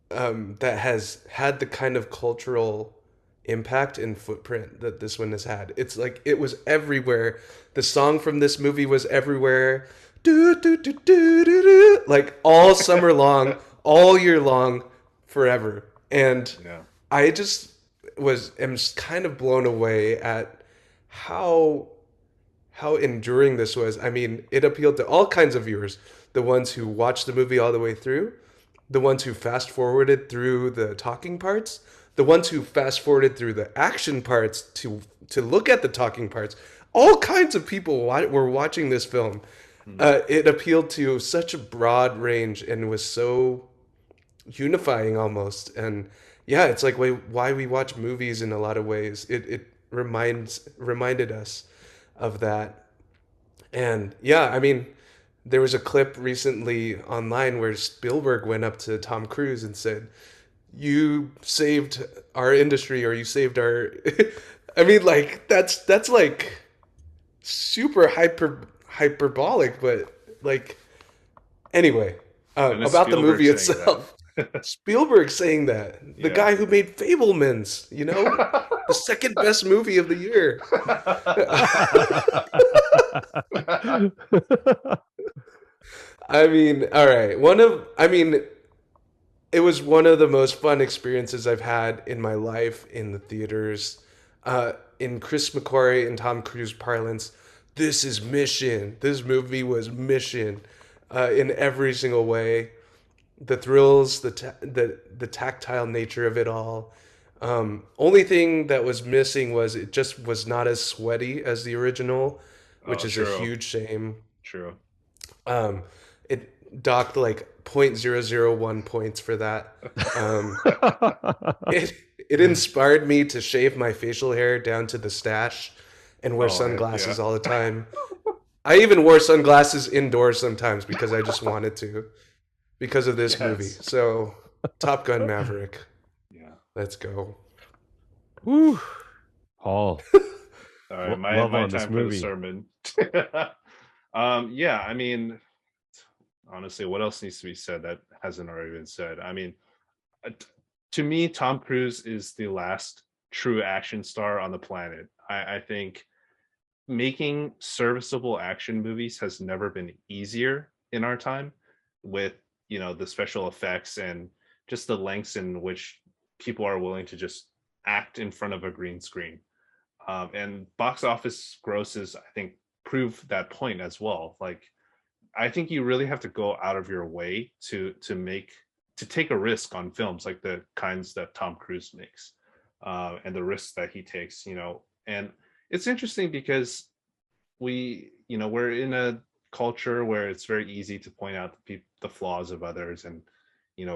that has had the kind of cultural impact and footprint that this one has had. It's like it was everywhere. The song from this movie was everywhere. Do, do, do, do, do, do. Like all summer long, all year long, forever. And Yeah. I just am kind of blown away at how enduring this was. I mean, it appealed to all kinds of viewers. The ones who watched the movie all the way through, the ones who fast forwarded through the talking parts, the ones who fast forwarded through the action parts to look at the talking parts. All kinds of people were watching this film. It appealed to such a broad range and was so unifying almost. And yeah, it's like why we watch movies in a lot of ways. It reminded us of that. And yeah, I mean, there was a clip recently online where Spielberg went up to Tom Cruise and said, "You saved our industry, or you saved our." I mean, like that's like super hyperbolic, but like anyway, And it's about the Spielberg movie saying itself. Spielberg saying that, the Yeah. guy who made Fablemans, the second best movie of the year. I mean, all right. it was one of the most fun experiences I've had in my life in the theaters. In Chris McQuarrie and Tom Cruise parlance, this is mission. This movie was mission in every single way. The thrills, the tactile nature of it all. Only thing that was missing was it just was not as sweaty as the original, which Oh, is a true. huge shame. True. It docked like 0.001 points for that. It inspired me to shave my facial hair down to the stash and wear Oh, sunglasses yeah. all the time. I even wore sunglasses indoors sometimes because I just wanted to, because of this movie. Yes. So, Top Gun Maverick, Yeah. let's go. Woo. Paul, All right, my love my on this time for the movie. sermon. Yeah, I mean, honestly, what else needs to be said that hasn't already been said? I mean, to me, Tom Cruise is the last true action star on the planet. I think making serviceable action movies has never been easier in our time with, the special effects and just the lengths in which people are willing to just act in front of a green screen. And box office grosses, I think, prove that point as well. Like, I think you really have to go out of your way to take a risk on films like the kinds that Tom Cruise makes, and the risks that he takes. And it's interesting because we're in a culture where it's very easy to point out the flaws of others and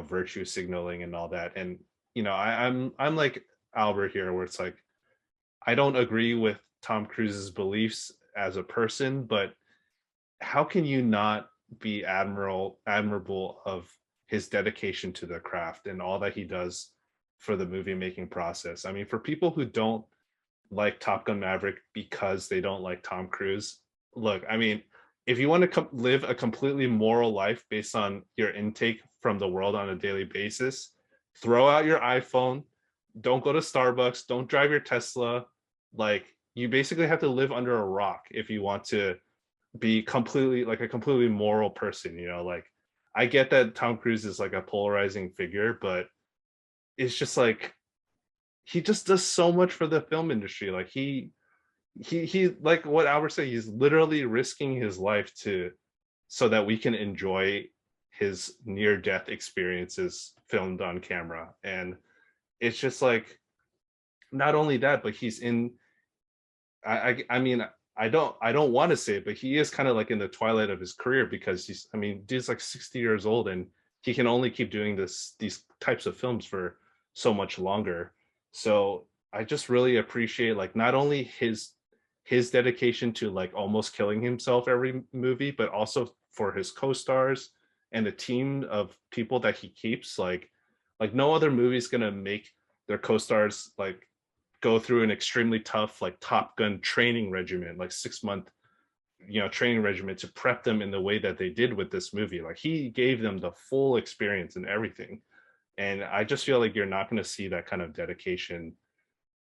virtue signaling and all that. And I'm like Albert here, where it's like I don't agree with Tom Cruise's beliefs as a person, but how can you not be admirable of his dedication to the craft and all that he does for the movie making process? I mean, for people who don't like Top Gun Maverick because they don't like Tom Cruise, look, I mean, if you want to live a completely moral life based on your intake from the world on a daily basis, throw out your iPhone, don't go to Starbucks, don't drive your Tesla. Like, you basically have to live under a rock if you want to be completely like a completely moral person. Like, I get that Tom Cruise is like a polarizing figure, but it's just like he just does so much for the film industry. Like, he like what Albert said, he's literally risking his life so that we can enjoy his near death experiences filmed on camera. And it's just like, not only that, but he's in I mean, I don't want to say it, but he is kind of like in the twilight of his career, because dude's like 60 years old and he can only keep doing these types of films for so much longer. So I just really appreciate, like, not only his dedication to like almost killing himself every movie, but also for his co-stars and the team of people that he keeps. Like no other movie is gonna make their co-stars like go through an extremely tough like Top Gun training regimen, like 6 month training regimen, to prep them in the way that they did with this movie. Like, he gave them the full experience and everything. And I just feel like you're not going to see that kind of dedication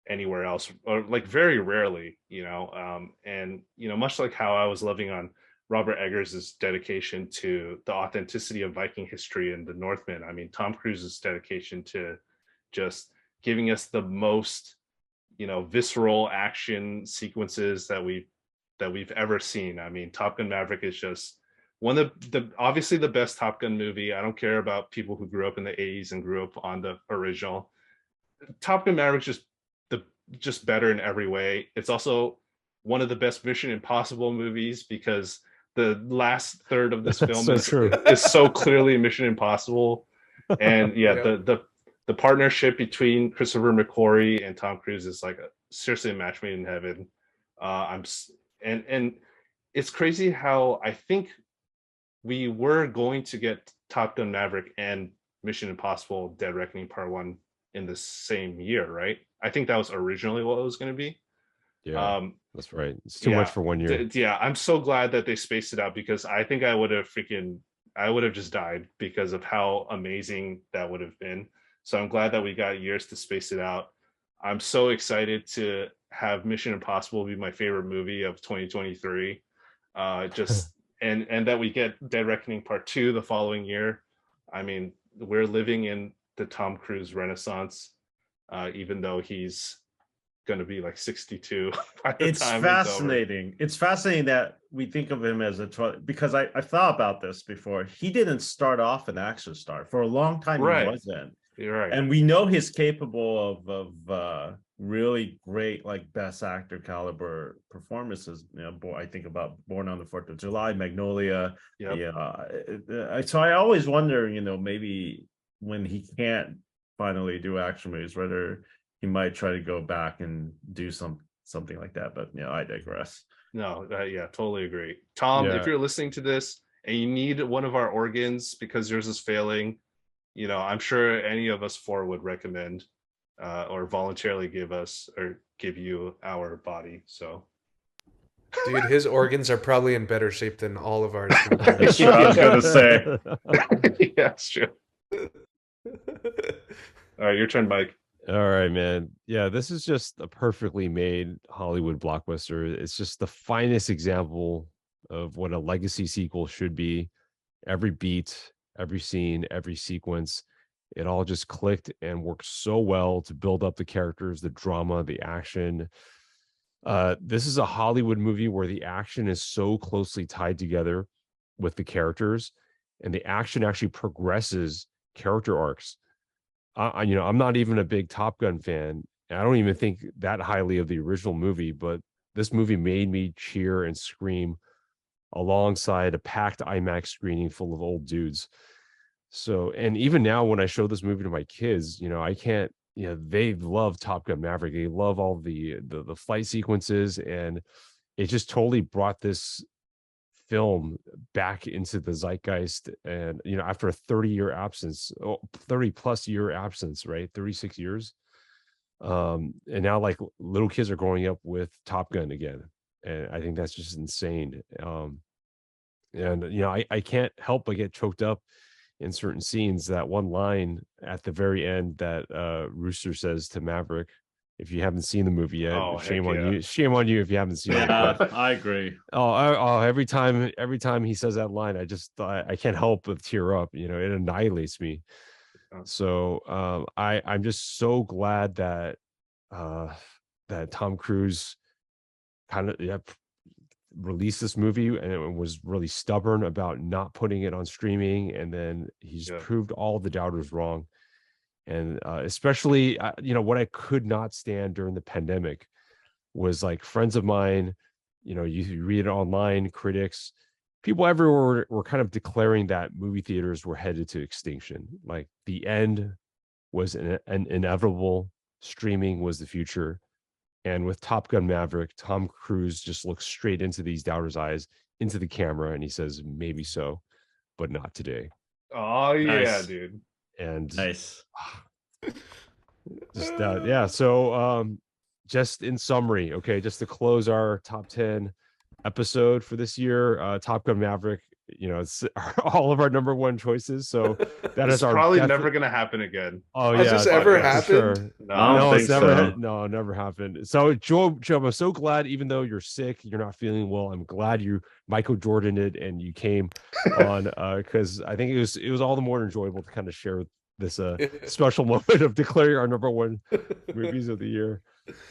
anywhere else, or like very rarely. And much like how I was loving on Robert Eggers' dedication to the authenticity of Viking history and the Northmen, I mean, Tom Cruise's dedication to just giving us the most visceral action sequences that we've ever seen. I mean, Top Gun Maverick is just one of the obviously the best Top Gun movie. I don't care about people who grew up in the 80s and grew up on the original. Top Gun Maverick's just better in every way. It's also one of the best Mission Impossible movies, because the last third of this film so true. is so clearly Mission Impossible. And yeah, Yep. the partnership between Christopher McQuarrie and Tom Cruise is like seriously a match made in heaven. And it's crazy how I think we were going to get Top Gun Maverick and Mission Impossible Dead Reckoning Part 1 in the same year, right? I think that was originally what it was going to be. Yeah, that's right. It's too yeah, much for 1 year. Yeah, I'm so glad that they spaced it out, because I think I would have just died because of how amazing that would have been. So I'm glad that we got years to space it out. I'm so excited to have Mission Impossible be my favorite movie of 2023. Just and that we get Dead Reckoning Part 2 the following year. I mean, we're living in the Tom Cruise renaissance, even though he's going to be like 62 by the It's time fascinating. It's fascinating that we think of him as because I thought about this before. He didn't start off an action star. For a long time, Right. he wasn't. You're right. And we know he's capable of really great, like, best actor caliber performances. You know, I think about Born on the 4th of July, Magnolia. Yep. Yeah. So I always wonder, you know, maybe when he can't finally do action movies, whether he might try to go back and do something like that. But, you know, I digress. No, yeah, totally agree. Tom, Yeah. if you're listening to this and you need one of our organs because yours is failing, you know, I'm sure any of us four would recommend or voluntarily give you our body. So, Dude, his organs are probably in better shape than all of ours. That's what I was gonna say. yeah, it's true. All right, your turn, Mike. All right, man. Yeah, this is just a perfectly made Hollywood blockbuster. It's just the finest example of what a legacy sequel should be. Every beat, every scene, every sequence, it all just clicked and worked so well to build up the characters, the drama, the action. This is a Hollywood movie where the action is so closely tied together with the characters, and the action actually progresses character arcs. I'm not even a big Top Gun fan. And I don't even think that highly of the original movie, but this movie made me cheer and scream alongside a packed IMAX screening full of old dudes. So, and even now when I show this movie to my kids, you know, I can't, you know, they love Top Gun Maverick. They love all the fight sequences, and it just totally brought this film back into the zeitgeist. And, you know, after a 30-year absence, 30 plus year absence, right? 36 years. And now, like, little kids are growing up with Top Gun again. And I think that's just insane. And, you know, I can't help but get choked up in certain scenes. That one line at the very end that Rooster says to Maverick, if you haven't seen the movie yet, shame on you. Shame on you if you haven't seen it. But, I agree. Every time he says that line, I can't help but tear up. You know, it annihilates me. So I'm just so glad that that Tom Cruise kind of released this movie, and it was really stubborn about not putting it on streaming, and then he's proved all the doubters wrong. And especially, you know, what I could not stand during the pandemic was, like, friends of mine, you know, you read it online, critics, people everywhere were kind of declaring that movie theaters were headed to extinction. Like, the end was an inevitable, streaming was the future. And with Top Gun Maverick, Tom Cruise just looks straight into these doubters' eyes, into the camera, and he says, maybe so, but not today. Oh, yeah, Nice. dude. And Nice. just yeah. So just in summary, okay, just to close our top 10 episode for this year, Top Gun Maverick, you know, it's all of our number one choices. So that It's is our probably never going to happen again. Oh Has yeah, this ever for happened? No, I don't it's think never so. no, never happened. So Joe, I'm so glad, even though you're sick, you're not feeling well, I'm glad you Michael Jordaned and you came on, because I think it was all the more enjoyable to kind of share this special moment of declaring our number one movies of the year.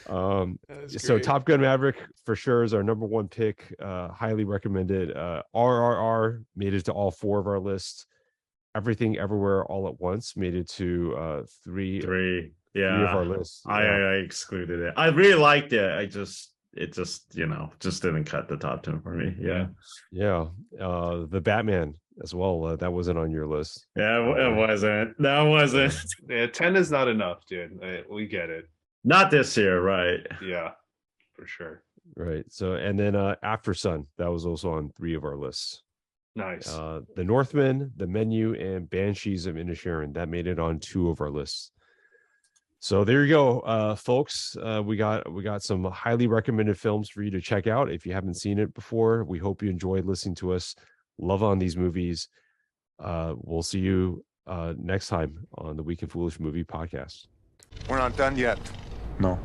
So Top Gun Maverick for sure is our number one pick. Highly recommended. RRR made it to all four of our lists. Everything Everywhere All at Once made it to three of our lists. I excluded it. I really liked it. It just, you know, just didn't cut the top 10 for me. Yeah. The Batman as well. That wasn't on your list. Yeah, it wasn't. That wasn't. Yeah, 10 is not enough, dude. We get it. Not this year, right? Yeah, for sure. Right. So, and then After Sun, that was also on three of our lists. Nice. The Northman, The Menu, and Banshees of Inisherin, that made it on two of our lists. So there you go, folks. We got some highly recommended films for you to check out if you haven't seen it before. We hope you enjoyed listening to us love on these movies. We'll see you next time on the Weak and Foolish Movie Podcast. We're not done yet. No.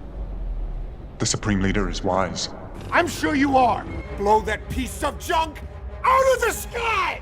The Supreme Leader is wise. I'm sure you are. Blow that piece of junk out of the sky!